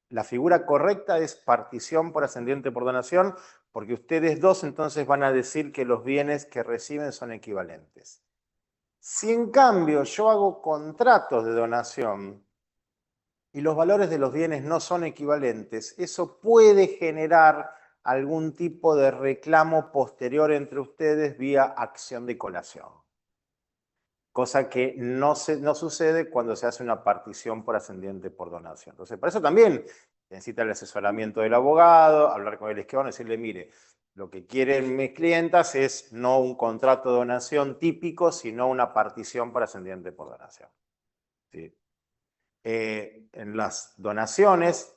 La figura correcta es partición por ascendiente por donación, porque ustedes dos entonces van a decir que los bienes que reciben son equivalentes. Si en cambio yo hago contratos de donación y los valores de los bienes no son equivalentes, eso puede generar algún tipo de reclamo posterior entre ustedes vía acción de colación. Cosa que no sucede cuando se hace una partición por ascendiente por donación. Entonces, para eso también necesita el asesoramiento del abogado, hablar con el escribano y decirle, mire, lo que quieren mis clientas es no un contrato de donación típico, sino una partición por ascendiente por donación. ¿Sí? En las donaciones,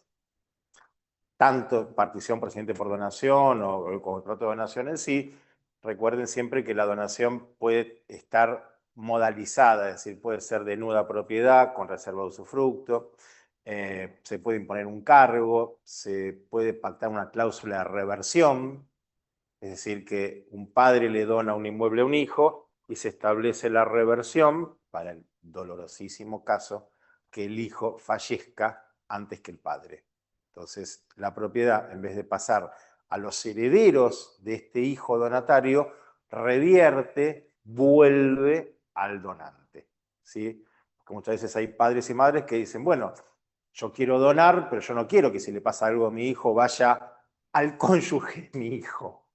tanto partición por ascendiente por donación o el contrato de donación en sí, recuerden siempre que la donación puede estar modalizada, es decir, puede ser de nuda propiedad con reserva de usufructo, se puede imponer un cargo, se puede pactar una cláusula de reversión, es decir, que un padre le dona un inmueble a un hijo y se establece la reversión para el dolorosísimo caso que el hijo fallezca antes que el padre. Entonces, la propiedad, en vez de pasar a los herederos de este hijo donatario, revierte, vuelve al donante. ¿Sí? Porque muchas veces hay padres y madres que dicen, bueno, yo quiero donar, pero yo no quiero que si le pasa algo a mi hijo vaya al cónyuge de mi hijo.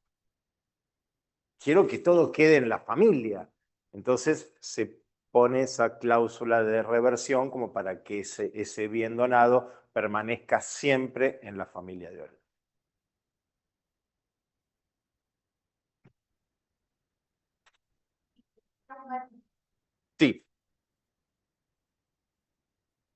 Quiero que todo quede en la familia. Entonces se pone esa cláusula de reversión como para que ese bien donado permanezca siempre en la familia de origen. Sí,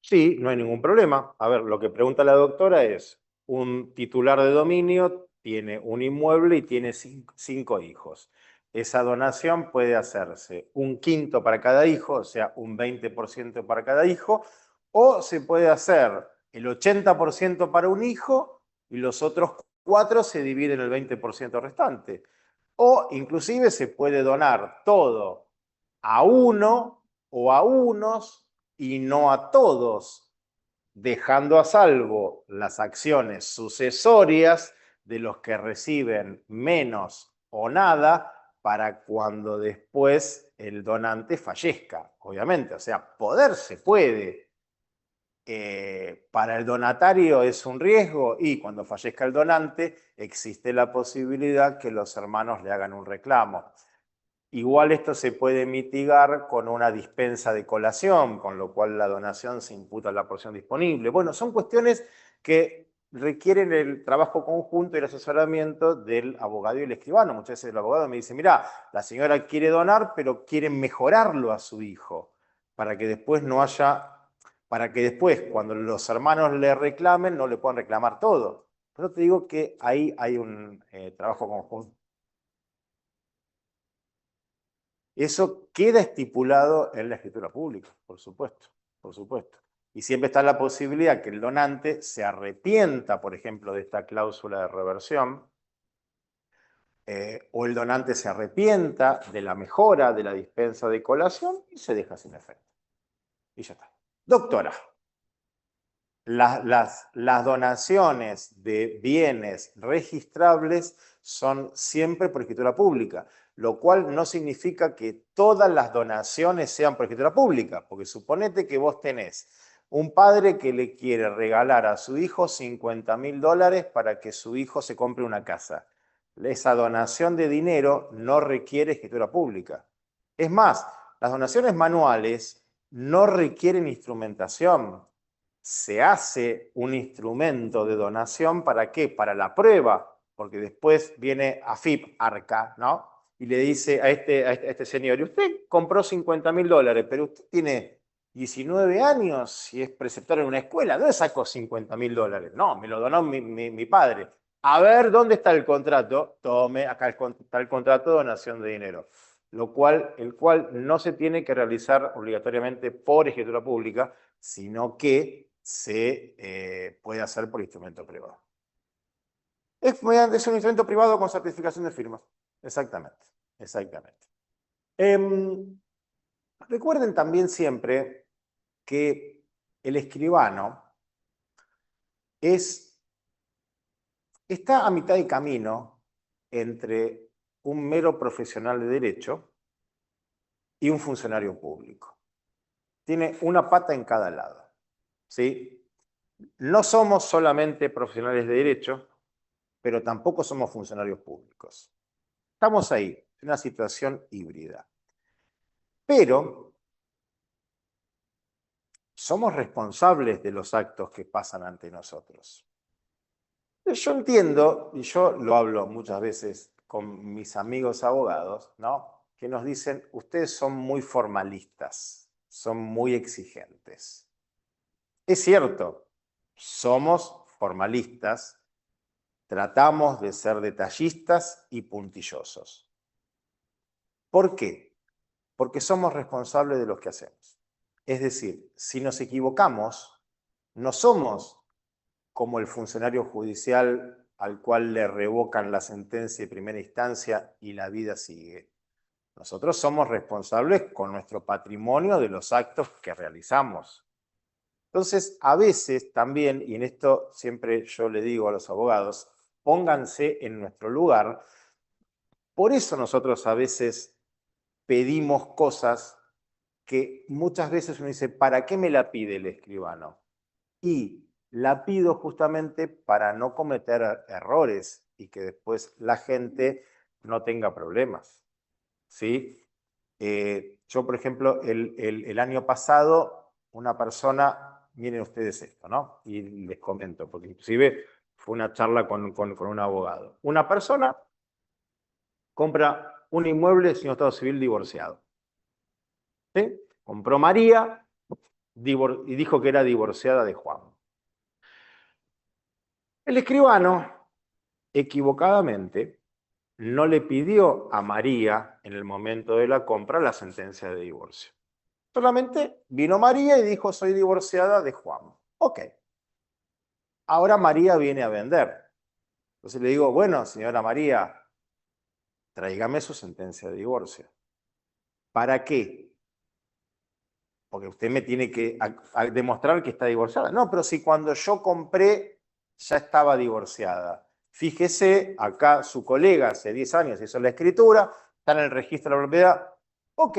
sí, no hay ningún problema. A ver, lo que pregunta la doctora es, un titular de dominio tiene un inmueble y tiene cinco hijos. Esa donación puede hacerse un quinto para cada hijo, o sea, un 20% para cada hijo, o se puede hacer el 80% para un hijo y los otros 4 se dividen el 20% restante. O inclusive se puede donar todo a uno o a unos y no a todos, dejando a salvo las acciones sucesorias de los que reciben menos o nada para cuando después el donante fallezca, obviamente. O sea, poder se puede. Para el donatario es un riesgo y cuando fallezca el donante existe la posibilidad que los hermanos le hagan un reclamo. Igual esto se puede mitigar con una dispensa de colación, con lo cual la donación se imputa a la porción disponible. Bueno, son cuestiones que requieren el trabajo conjunto y el asesoramiento del abogado y el escribano. Muchas veces el abogado me dice, mira, la señora quiere donar, pero quiere mejorarlo a su hijo, para que después no haya, para que después, cuando los hermanos le reclamen, no le puedan reclamar todo. Pero te digo que ahí hay un trabajo conjunto. Eso queda estipulado en la escritura pública, por supuesto, por supuesto. Y siempre está la posibilidad que el donante se arrepienta, por ejemplo, de esta cláusula de reversión, o el donante se arrepienta de la mejora de la dispensa de colación y se deja sin efecto. Y ya está. Doctora, las donaciones de bienes registrables son siempre por escritura pública, lo cual no significa que todas las donaciones sean por escritura pública, porque suponete que vos tenés un padre que le quiere regalar a su hijo $50.000 para que su hijo se compre una casa. Esa donación de dinero no requiere escritura pública. Es más, las donaciones manuales no requieren instrumentación. se hace un instrumento de donación, ¿para qué? Para la prueba, porque después viene AFIP, ARCA, ¿no? Y le dice a este señor, y usted compró $50.000, pero usted tiene 19 años y es preceptor en una escuela, ¿dónde sacó $50.000? No, me lo donó mi padre. A ver, ¿dónde está el contrato? Tome, acá está el contrato de donación de dinero. El cual no se tiene que realizar obligatoriamente por escritura pública, sino que se puede hacer por instrumento privado. Es un instrumento privado con certificación de firmas. Exactamente, exactamente. Recuerden también siempre que el escribano está a mitad de camino entre un mero profesional de derecho y un funcionario público. Tiene una pata en cada lado, ¿sí? No somos solamente profesionales de derecho, pero tampoco somos funcionarios públicos. Estamos ahí, en una situación híbrida. Pero somos responsables de los actos que pasan ante nosotros. Yo entiendo, y yo lo hablo muchas veces con mis amigos abogados, ¿no? Que nos dicen, ustedes son muy formalistas, son muy exigentes. Es cierto, somos formalistas, tratamos de ser detallistas y puntillosos. ¿Por qué? Porque somos responsables de lo que hacemos. Es decir, si nos equivocamos, no somos como el funcionario judicial al cual le revocan la sentencia de primera instancia y la vida sigue. Nosotros somos responsables con nuestro patrimonio de los actos que realizamos. Entonces, a veces también, y en esto siempre yo le digo a los abogados, pónganse en nuestro lugar. Por eso nosotros a veces pedimos cosas que muchas veces uno dice, ¿para qué me la pide el escribano? Y la pido justamente para no cometer errores y que después la gente no tenga problemas, ¿sí? Yo, por ejemplo, el año pasado, una persona, miren ustedes esto, ¿no? Y les comento, porque inclusive fue una charla con un abogado. Una persona compra un inmueble sin estado civil divorciado. ¿Sí? Compró María y dijo que era divorciada de Juan. El escribano, equivocadamente, no le pidió a María en el momento de la compra la sentencia de divorcio. Solamente vino María y dijo, soy divorciada de Juan. Ok. Ahora María viene a vender. Entonces le digo, bueno, señora María, tráigame su sentencia de divorcio. ¿Para qué? Porque usted me tiene que demostrar que está divorciada. No, pero si cuando yo compré ya estaba divorciada. Fíjese, acá su colega hace 10 años hizo la escritura, está en el registro de la propiedad. Ok,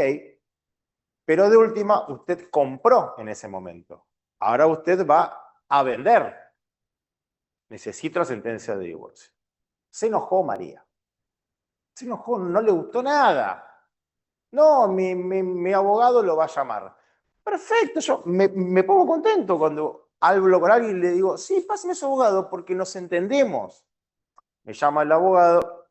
pero de última usted compró en ese momento. Ahora usted va a vender. Necesito la sentencia de divorcio. Se enojó María. Se enojó, no le gustó nada. No, mi abogado lo va a llamar. Perfecto, yo me pongo contento cuando hablo con alguien y le digo, sí, pásame su abogado porque nos entendemos. Me llama el abogado,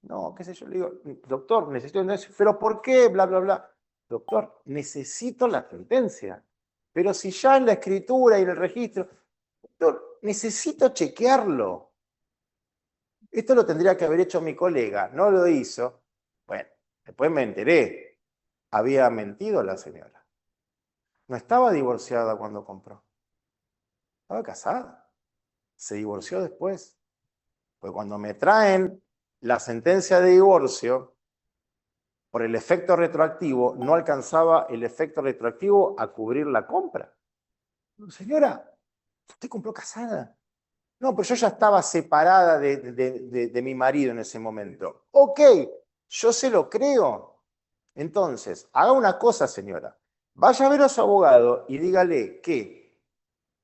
no, qué sé yo, le digo, doctor, necesito sentencia, pero ¿por qué? Bla, bla, bla. Doctor, necesito la sentencia. Pero si ya en la escritura y en el registro, doctor, necesito chequearlo. Esto lo tendría que haber hecho mi colega, no lo hizo. Bueno, después me enteré, había mentido la señora. No estaba divorciada cuando compró. Estaba casada. Se divorció después. Pues cuando me traen la sentencia de divorcio, por el efecto retroactivo, no alcanzaba el efecto retroactivo a cubrir la compra. Señora, usted compró casada. No, pero yo ya estaba separada de mi marido en ese momento. Ok, yo se lo creo. Entonces, haga una cosa, señora. Vaya a ver a su abogado y dígale que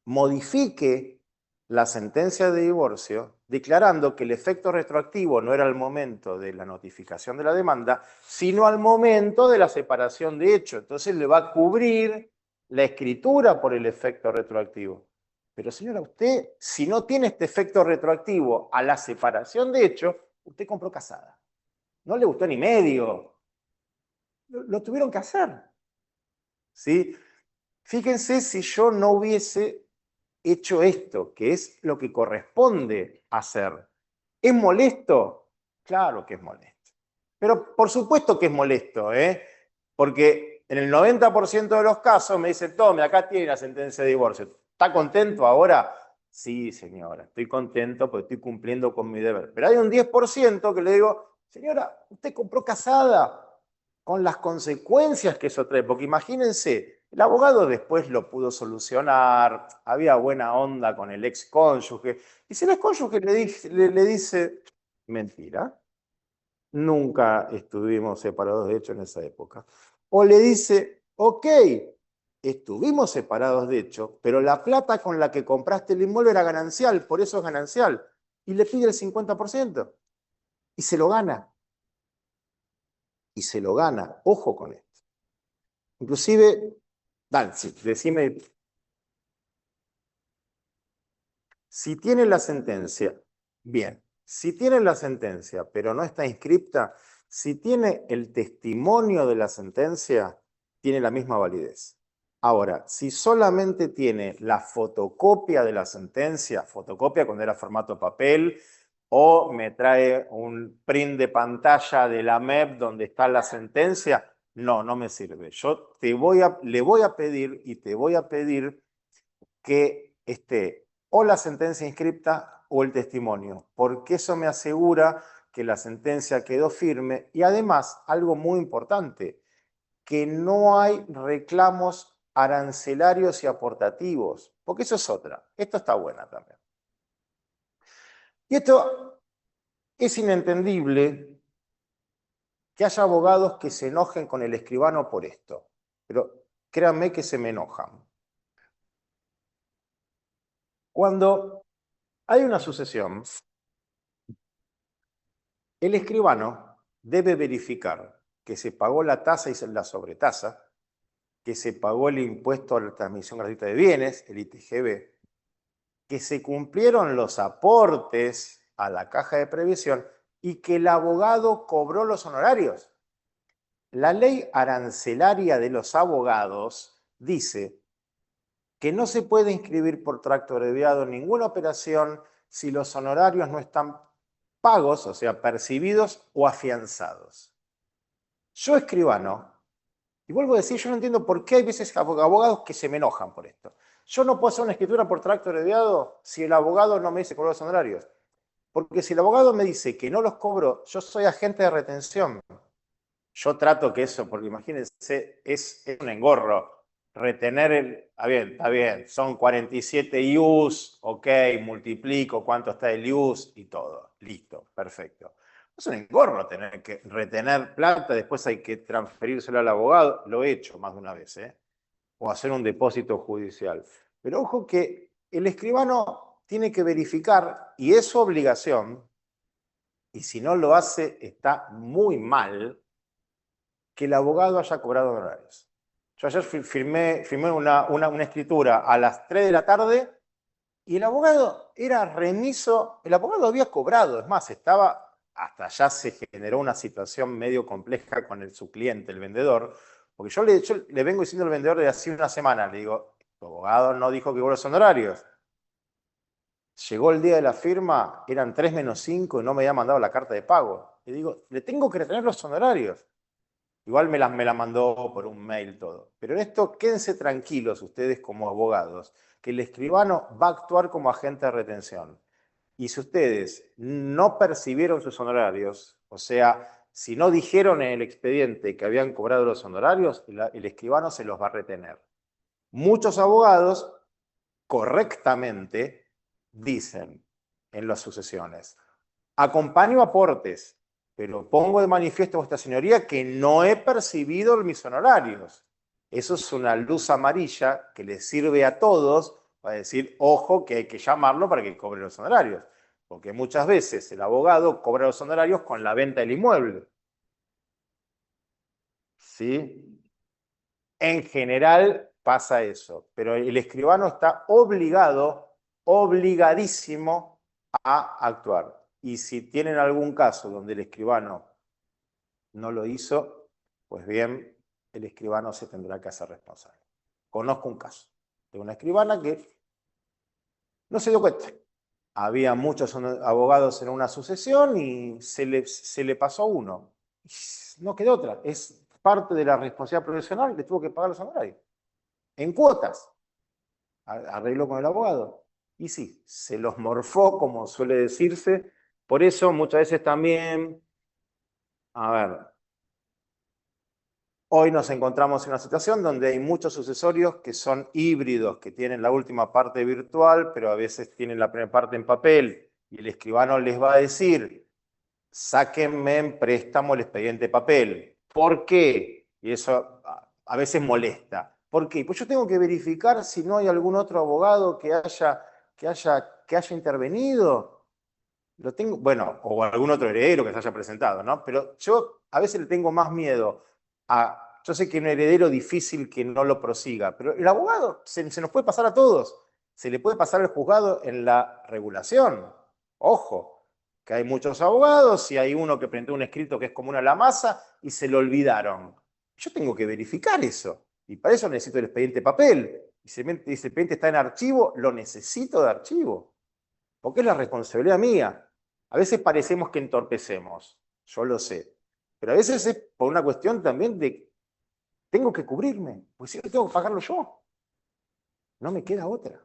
modifique la sentencia de divorcio declarando que el efecto retroactivo no era al momento de la notificación de la demanda, sino al momento de la separación de hecho. Entonces le va a cubrir la escritura por el efecto retroactivo. Pero señora, usted, si no tiene este efecto retroactivo a la separación de hechos, usted compró casada. No le gustó ni medio. Lo tuvieron que hacer. ¿Sí? Fíjense si yo no hubiese hecho esto, que es lo que corresponde hacer. ¿Es molesto? Claro que es molesto. Pero por supuesto que es molesto, ¿eh? Porque en el 90% de los casos me dicen, tome, acá tiene la sentencia de divorcio. ¿Está contento ahora? Sí, señora, estoy contento porque estoy cumpliendo con mi deber. Pero hay un 10% que le digo, señora, usted compró casada con las consecuencias que eso trae. Porque imagínense, el abogado después lo pudo solucionar, había buena onda con el ex cónyuge. Y si el ex cónyuge le dice, mentira, nunca estuvimos separados de hecho en esa época. O le dice, ok, estuvimos separados de hecho, pero la plata con la que compraste el inmueble era ganancial, por eso es ganancial. Y le pide el 50%. Y se lo gana. Y se lo gana. Ojo con esto. Inclusive, dale, sí, decime, si tiene la sentencia, bien, si tiene la sentencia, pero no está inscripta, si tiene el testimonio de la sentencia, tiene la misma validez. Ahora, si solamente tiene la fotocopia de la sentencia, fotocopia cuando era formato papel, o me trae un print de pantalla de la MEP donde está la sentencia, no me sirve. Yo le voy a pedir y te voy a pedir que esté o la sentencia inscripta o el testimonio, porque eso me asegura que la sentencia quedó firme y además, algo muy importante, que no hay reclamos arancelarios y aportativos, porque eso es otra. Esto está buena también. Y esto es inentendible que haya abogados que se enojen con el escribano por esto, pero créanme que se me enojan. Cuando hay una sucesión, el escribano debe verificar que se pagó la tasa y la sobretasa, que se pagó el impuesto a la transmisión gratuita de bienes, el ITGB, que se cumplieron los aportes a la caja de previsión y que el abogado cobró los honorarios. La ley arancelaria de los abogados dice que no se puede inscribir por tracto abreviado ninguna operación si los honorarios no están pagos, o sea, percibidos o afianzados. Yo escribano, y vuelvo a decir, yo no entiendo por qué hay veces abogados que se me enojan por esto. Yo no puedo hacer una escritura por tracto abreviado si el abogado no me dice cobrar los honorarios. Porque si el abogado me dice que no los cobro, yo soy agente de retención. Yo trato que eso, porque imagínense, es un engorro. Retener está bien, son 47 IUs, ok, multiplico cuánto está el IUs y todo. Listo, perfecto. Es un engorro tener que retener plata, después hay que transferírselo al abogado. Lo he hecho más de una vez, ¿eh? O hacer un depósito judicial. Pero ojo que el escribano tiene que verificar, y es su obligación, y si no lo hace, está muy mal, que el abogado haya cobrado honorarios. Yo ayer firmé una escritura a las 3 de la tarde y el abogado era remiso, el abogado había cobrado, es más, hasta allá se generó una situación medio compleja con su cliente, el vendedor, porque yo le vengo diciendo al vendedor desde hace una semana, le digo, tu abogado no dijo que cobró los honorarios. Llegó el día de la firma, eran 3 menos 5 y no me había mandado la carta de pago. Le digo, le tengo que retener los honorarios. Igual me la mandó por un mail todo. Pero en esto quédense tranquilos ustedes como abogados, que el escribano va a actuar como agente de retención. Y si ustedes no percibieron sus honorarios, o sea, si no dijeron en el expediente que habían cobrado los honorarios, el escribano se los va a retener. Muchos abogados correctamente dicen en las sucesiones, acompaño aportes, pero pongo de manifiesto a vuestra señoría que no he percibido mis honorarios. Eso es una luz amarilla que le sirve a todos para decir, ojo, que hay que llamarlo para que cobre los honorarios. Porque muchas veces el abogado cobra los honorarios con la venta del inmueble. ¿Sí? En general, pasa eso. Pero el escribano está obligado, obligadísimo a actuar. Y si tienen algún caso donde el escribano no lo hizo, pues bien, el escribano se tendrá que hacer responsable. Conozco un caso de una escribana que no se dio cuenta. Había muchos abogados en una sucesión y se le pasó uno. No quedó otra. Es parte de la responsabilidad profesional, le tuvo que pagar los honorarios. En cuotas. Arregló con el abogado. Y sí, se los morfó, como suele decirse. Por eso muchas veces también, a ver, hoy nos encontramos en una situación donde hay muchos sucesorios que son híbridos, que tienen la última parte virtual, pero a veces tienen la primera parte en papel. Y el escribano les va a decir, sáquenme en préstamo el expediente papel. ¿Por qué? Y eso a veces molesta. ¿Por qué? Pues yo tengo que verificar si no hay algún otro abogado que haya intervenido. Lo tengo, bueno, o algún otro heredero que se haya presentado, ¿no? Pero yo a veces le tengo más miedo a, yo sé que un heredero difícil que no lo prosiga, pero el abogado se nos puede pasar a todos. Se le puede pasar al juzgado en la regulación. Ojo, que hay muchos abogados y hay uno que presentó un escrito que es común a la masa y se lo olvidaron. Yo tengo que verificar eso. Y para eso necesito el expediente papel. Y si el expediente está en archivo, lo necesito de archivo. Porque es la responsabilidad mía. A veces parecemos que entorpecemos, yo lo sé. Pero a veces es por una cuestión también de, tengo que cubrirme, pues si no tengo que pagarlo yo. No me queda otra.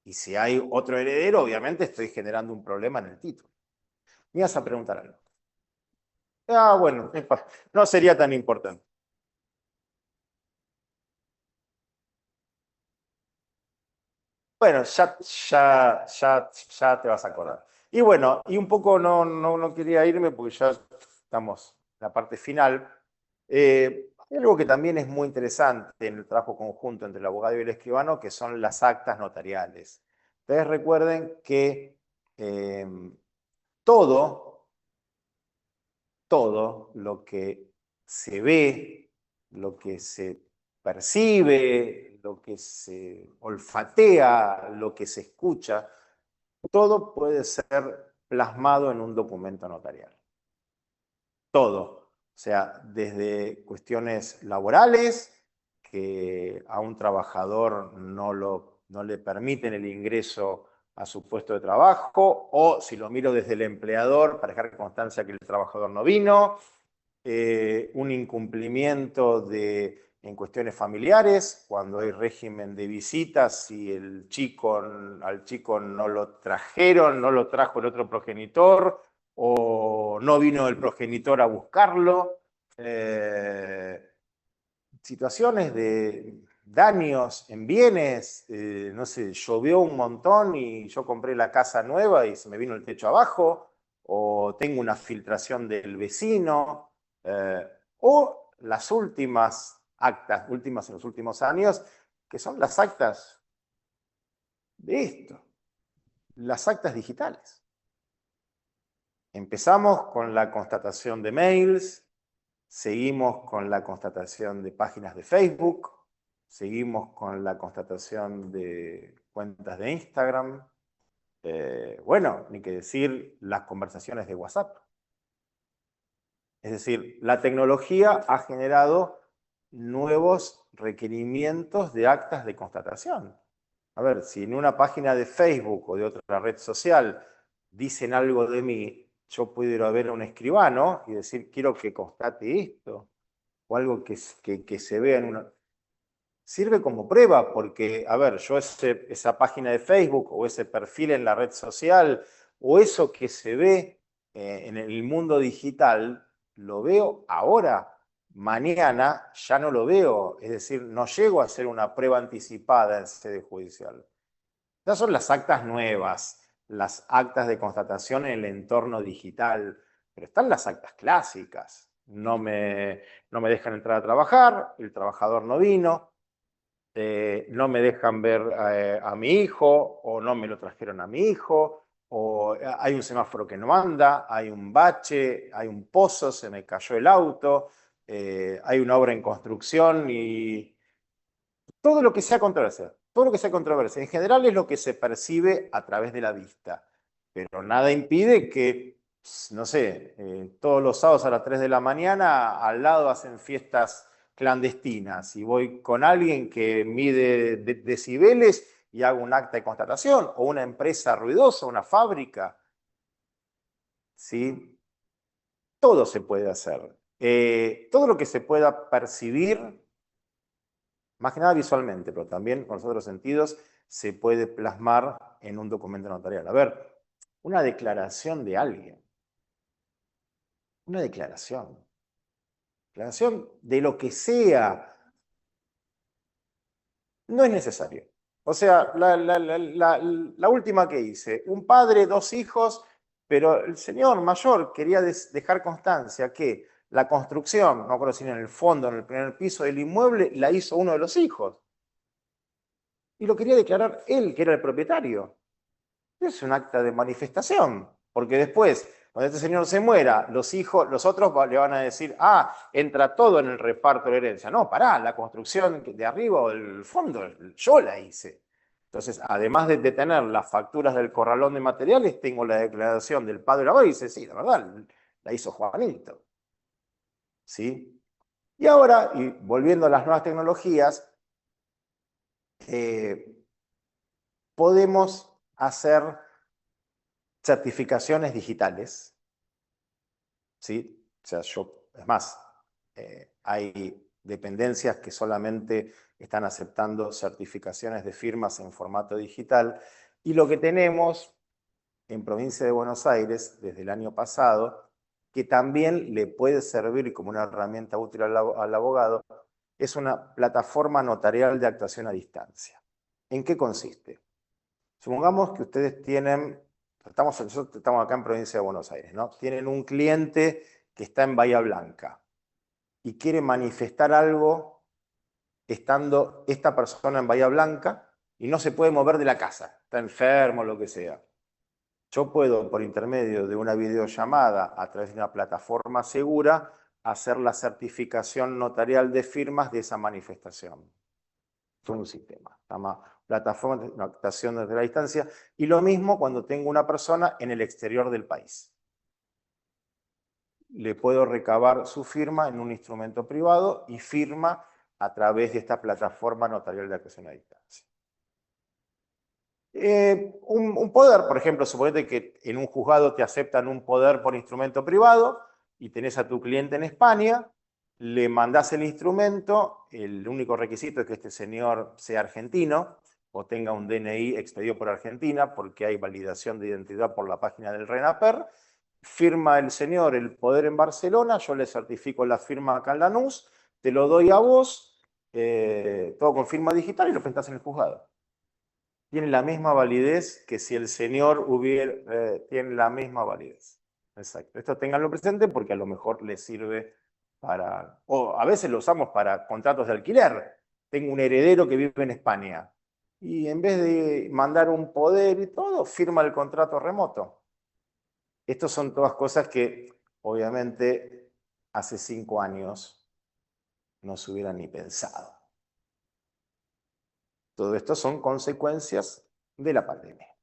Y si hay otro heredero, obviamente estoy generando un problema en el título. Me ibas a preguntar algo. Ah, bueno, no sería tan importante. Bueno, ya te vas a acordar. Y bueno, y un poco no quería irme porque ya estamos en la parte final. Hay algo que también es muy interesante en el trabajo conjunto entre el abogado y el escribano, que son las actas notariales. Ustedes recuerden que eh, todo, todo lo que se ve, lo que se percibe, lo que se olfatea, lo que se escucha, todo puede ser plasmado en un documento notarial. Todo. O sea, desde cuestiones laborales, que a un trabajador no le permiten el ingreso a su puesto de trabajo, o si lo miro desde el empleador, para dejar constancia que el trabajador no vino, un incumplimiento en cuestiones familiares, cuando hay régimen de visitas y al chico no lo trajeron, no lo trajo el otro progenitor, o no vino el progenitor a buscarlo. Situaciones de daños en bienes, no sé, llovió un montón y yo compré la casa nueva y se me vino el techo abajo, o tengo una filtración del vecino, o las últimas actas, últimas en los últimos años, que son las actas de esto, las actas digitales. Empezamos con la constatación de mails, seguimos con la constatación de páginas de Facebook, seguimos con la constatación de cuentas de Instagram, bueno, ni que decir las conversaciones de WhatsApp. Es decir, la tecnología ha generado nuevos requerimientos de actas de constatación. A ver, si en una página de Facebook o de otra red social dicen algo de mí, yo puedo ir a ver a un escribano y decir, quiero que constate esto, o algo que se vea en una... Sirve como prueba, porque, a ver, yo esa página de Facebook o ese perfil en la red social o eso que se ve en el mundo digital, lo veo ahora. Mañana ya no lo veo, es decir, no llego a hacer una prueba anticipada en sede judicial. Estas son las actas nuevas, las actas de constatación en el entorno digital, pero están las actas clásicas. No me dejan entrar a trabajar, el trabajador no vino, no me dejan ver a mi hijo, o no me lo trajeron a mi hijo, o hay un semáforo que no anda, hay un bache, hay un pozo, se me cayó el auto, hay una obra en construcción y todo lo que sea controversia, todo lo que sea controversia. En general es lo que se percibe a través de la vista, pero nada impide que, no sé, todos los sábados a las 3 de la mañana al lado hacen fiestas clandestinas y voy con alguien que mide decibeles y hago un acta de constatación, o una empresa ruidosa, una fábrica, ¿sí? Todo se puede hacer. Todo lo que se pueda percibir, más que nada visualmente, pero también con los otros sentidos, se puede plasmar en un documento notarial. A ver, una declaración de alguien. Una declaración. Declaración de lo que sea. No es necesario. O sea, la última que hice, un padre, 2 hijos, pero el señor mayor quería dejar constancia que la construcción, no me acuerdo si en el fondo, en el primer piso del inmueble, la hizo uno de los hijos. Y lo quería declarar él, que era el propietario. Es un acta de manifestación, porque después, cuando este señor se muera, los hijos, los otros le van a decir, ah, entra todo en el reparto de la herencia. No, pará, la construcción de arriba o del fondo, yo la hice. Entonces, además de tener las facturas del corralón de materiales, tengo la declaración del padre de la y dice, sí, la verdad, la hizo Juanito. ¿Sí? Y ahora, y volviendo a las nuevas tecnologías, podemos hacer certificaciones digitales, ¿sí? O sea, es más, hay dependencias que solamente están aceptando certificaciones de firmas en formato digital, y lo que tenemos en Provincia de Buenos Aires desde el año pasado, que también le puede servir como una herramienta útil al abogado, es una plataforma notarial de actuación a distancia. ¿En qué consiste? Supongamos que ustedes tienen, nosotros estamos acá en Provincia de Buenos Aires, ¿no? Tienen un cliente que está en Bahía Blanca y quiere manifestar algo estando esta persona en Bahía Blanca y no se puede mover de la casa, está enfermo, lo que sea. Yo puedo, por intermedio de una videollamada a través de una plataforma segura, hacer la certificación notarial de firmas de esa manifestación. Todo un sistema. Se llama plataforma de actuación desde la distancia. Y lo mismo cuando tengo una persona en el exterior del país. Le puedo recabar su firma en un instrumento privado y firma a través de esta plataforma notarial de actuación a distancia. Un poder, por ejemplo, suponete que en un juzgado te aceptan un poder por instrumento privado y tenés a tu cliente en España, le mandás el instrumento, el único requisito es que este señor sea argentino o tenga un DNI expedido por Argentina, porque hay validación de identidad por la página del RENAPER, firma el señor el poder en Barcelona, yo le certifico la firma acá en Lanús, te lo doy a vos, todo con firma digital y lo presentás en el juzgado. Tiene la misma validez que si el señor hubiera, tiene la misma validez. Exacto. Esto ténganlo presente porque a lo mejor les sirve para, o a veces lo usamos para contratos de alquiler. Tengo un heredero que vive en España y en vez de mandar un poder y todo, firma el contrato remoto. Estas son todas cosas que obviamente hace 5 años no se hubieran ni pensado. Todo esto son consecuencias de la pandemia,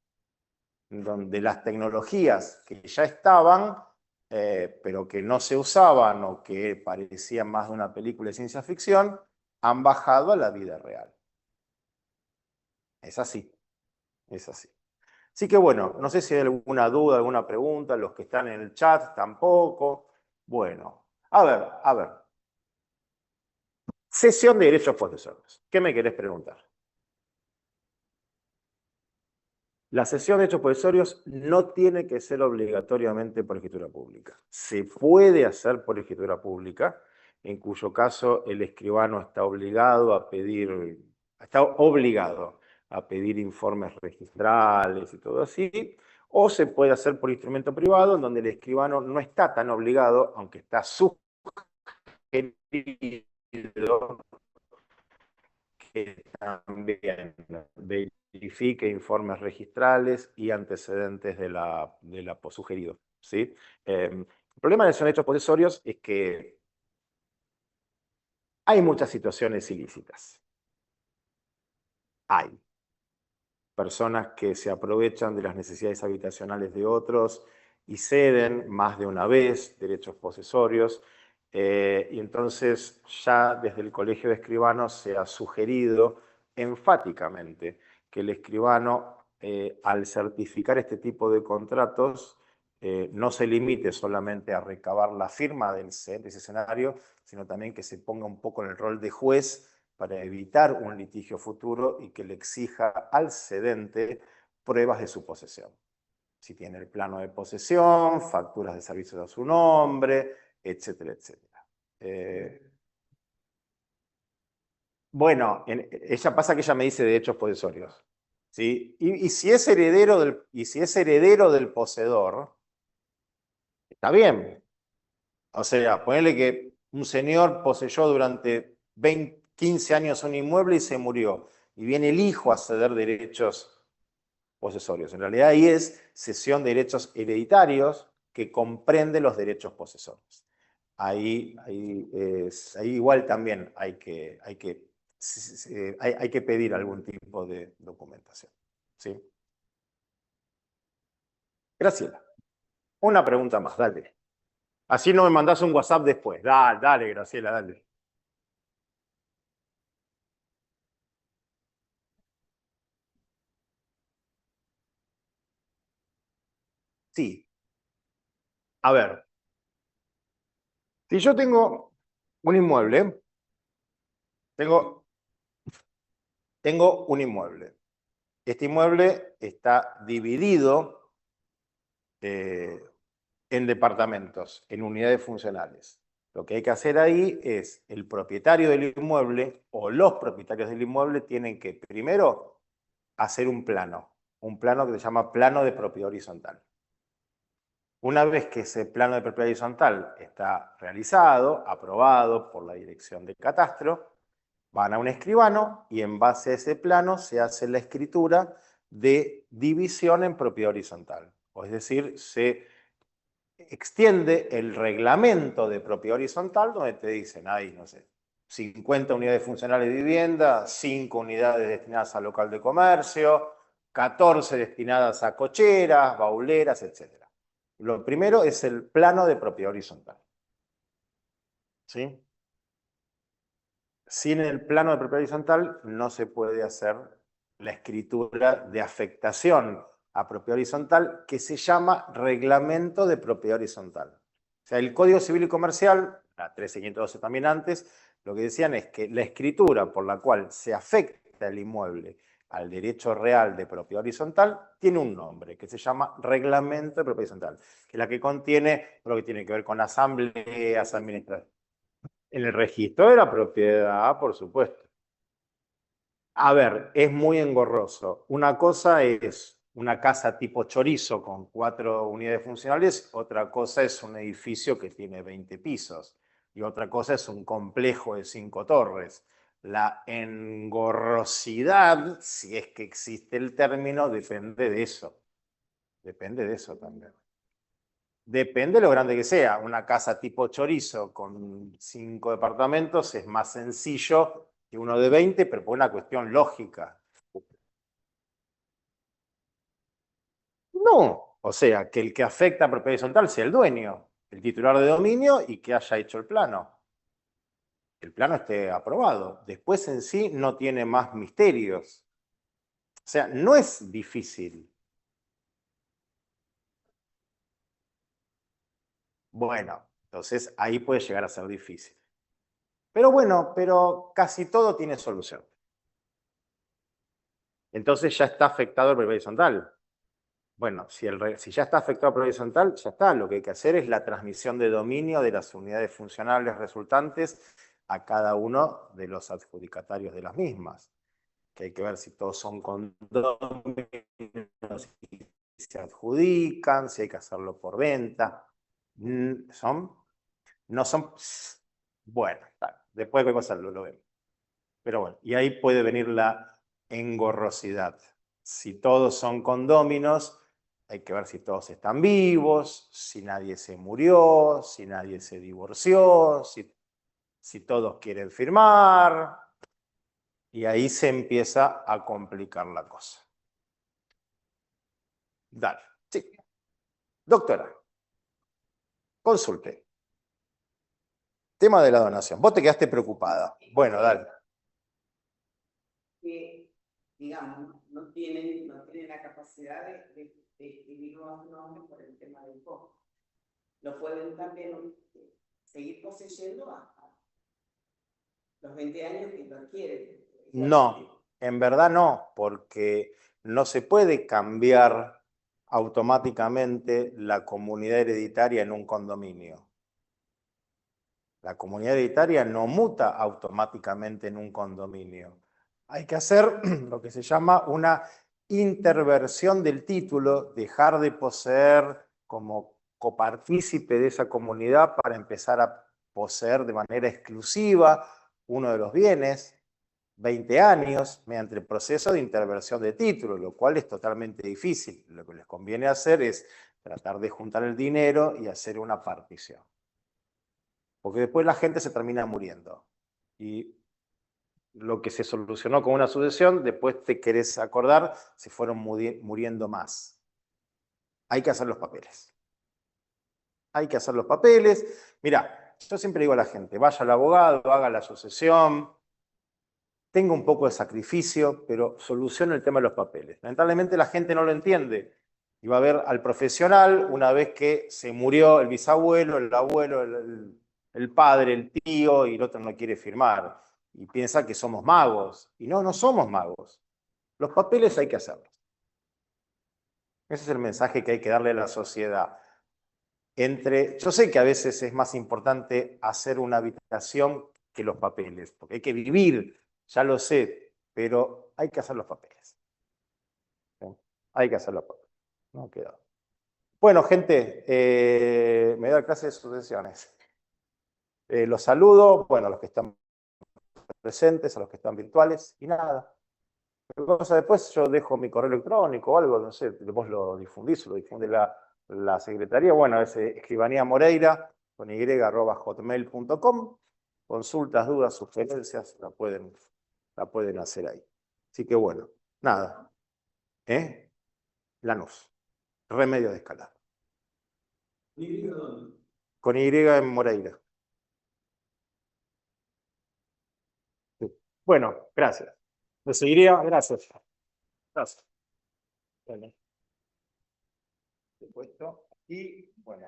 donde las tecnologías que ya estaban, pero que no se usaban o que parecían más de una película de ciencia ficción, han bajado a la vida real. Es así, es así. Así que bueno, no sé si hay alguna duda, alguna pregunta, los que están en el chat tampoco. Bueno, a ver. Cesión de derechos posesorios. ¿Qué me querés preguntar? La cesión de hechos posesorios no tiene que ser obligatoriamente por escritura pública. Se puede hacer por escritura pública, en cuyo caso el escribano está obligado a pedir informes registrales y todo así, o se puede hacer por instrumento privado, en donde el escribano no está tan obligado, aunque está sugerido que también verifique informes registrales y antecedentes de la sugerido. ¿Sí? El problema de los hechos posesorios es que hay muchas situaciones ilícitas. Hay personas que se aprovechan de las necesidades habitacionales de otros y ceden más de una vez derechos posesorios. Y entonces ya desde el Colegio de Escribanos se ha sugerido enfáticamente que el escribano, al certificar este tipo de contratos, no se limite solamente a recabar la firma de ese escenario, sino también que se ponga un poco en el rol de juez para evitar un litigio futuro y que le exija al cedente pruebas de su posesión. Si tiene el plano de posesión, facturas de servicios a su nombre, etcétera, etcétera. Bueno, ella pasa que ella me dice derechos posesorios. ¿Sí? Y si es heredero del poseedor, está bien. O sea, ponele que un señor poseyó durante 15 años un inmueble y se murió. Y viene el hijo a ceder derechos posesorios. En realidad ahí es cesión de derechos hereditarios que comprende los derechos posesorios. Ahí igual también hay que pedir algún tipo de documentación. ¿Sí? Graciela, una pregunta más, dale. Así no me mandás un WhatsApp después. Dale, dale, Graciela, dale. Sí, a ver, si yo tengo un inmueble, tengo un inmueble. Este inmueble está dividido en departamentos, en unidades funcionales. Lo que hay que hacer ahí es, el propietario del inmueble o los propietarios del inmueble tienen que primero hacer un plano que se llama plano de propiedad horizontal. Una vez que ese plano de propiedad horizontal está realizado, aprobado por la Dirección de Catastro, van a un escribano y en base a ese plano se hace la escritura de división en propiedad horizontal. O es decir, se extiende el reglamento de propiedad horizontal donde te dicen, hay, no sé, 50 unidades funcionales de vivienda, 5 unidades destinadas al local de comercio, 14 destinadas a cocheras, bauleras, etc. Lo primero es el plano de propiedad horizontal. ¿Sí? Sin el plano de propiedad horizontal no se puede hacer la escritura de afectación a propiedad horizontal que se llama reglamento de propiedad horizontal. O sea, el Código Civil y Comercial, la 13512 también antes, lo que decían es que la escritura por la cual se afecta el inmueble al derecho real de propiedad horizontal tiene un nombre que se llama reglamento de propiedad horizontal, que es la que contiene lo que tiene que ver con asambleas, administraciones. En el registro de la propiedad, por supuesto. A ver, es muy engorroso. Una cosa es una casa tipo chorizo con 4 unidades funcionales, otra cosa es un edificio que tiene 20 pisos y otra cosa es un complejo de 5 torres. La engorrosidad, si es que existe el término, depende de eso. Depende de eso también. Depende de lo grande que sea. Una casa tipo chorizo con 5 departamentos es más sencillo que uno de 20, pero por una cuestión lógica. No, o sea, que el que afecta a propiedad horizontal sea el dueño, el titular de dominio y que haya hecho el plano. El plano esté aprobado. Después en sí no tiene más misterios. O sea, no es difícil. Bueno, entonces ahí puede llegar a ser difícil. Pero bueno, pero casi todo tiene solución. Entonces ya está afectado el propiedad horizontal. Bueno, si ya está afectado por horizontal, ya está. Lo que hay que hacer es la transmisión de dominio de las unidades funcionales resultantes a cada uno de los adjudicatarios de las mismas. Que hay que ver si todos son condóminos, si se adjudican, si hay que hacerlo por venta. No son. Bueno, después de cosas lo vemos. Pero bueno, y ahí puede venir la engorrosidad. Si todos son condóminos, hay que ver si todos están vivos, si nadie se murió, si nadie se divorció, si todos quieren firmar. Y ahí se empieza a complicar la cosa. Dale. Sí. Doctora, consulte. Tema de la donación. Vos te quedaste preocupada. Bueno, dale. Que, digamos, no tienen la capacidad de escribir nuevos nombres por el tema del costo. Lo pueden también seguir poseyendo hasta los 20 años que lo adquieren. No, en verdad no, porque no se puede cambiar automáticamente la comunidad hereditaria en un condominio. La comunidad hereditaria no muta automáticamente en un condominio. Hay que hacer lo que se llama una interversión del título, dejar de poseer como copartícipe de esa comunidad para empezar a poseer de manera exclusiva uno de los bienes, 20 años, mediante el proceso de interversión de título, lo cual es totalmente difícil. Lo que les conviene hacer es tratar de juntar el dinero y hacer una partición. Porque después la gente se termina muriendo. Y lo que se solucionó con una sucesión, después te querés acordar, se fueron muriendo más. Hay que hacer los papeles. Hay que hacer los papeles. Mirá, yo siempre digo a la gente, vaya al abogado, haga la sucesión, tenga un poco de sacrificio, pero solucione el tema de los papeles. Lamentablemente la gente no lo entiende. Y va a ver al profesional una vez que se murió el bisabuelo, el abuelo, el padre, el tío, y el otro no quiere firmar. Y piensa que somos magos. Y no, no somos magos. Los papeles hay que hacerlos. Ese es el mensaje que hay que darle a la sociedad. Yo sé que a veces es más importante hacer una habitación que los papeles, porque hay que vivir, ya lo sé, pero hay que hacer los papeles. ¿Sí? Hay que hacer los papeles. No queda. Bueno, gente, me da clase de sucesiones. Los saludo, bueno, a los que están presentes, a los que están virtuales, y nada. Después yo dejo mi correo electrónico o algo, no sé, vos lo difundís, lo difunde la secretaría. Bueno, es Escribanía Moreira, con y@hotmail.com. Consultas, dudas, sugerencias, la pueden hacer ahí. Así que bueno, nada. Lanús, Remedio de Escalada. Con Y en Moreira. Sí. Bueno, gracias. Lo seguiría, gracias. Gracias. Bueno. Puesto. Y bueno,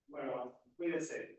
bueno, cuídense.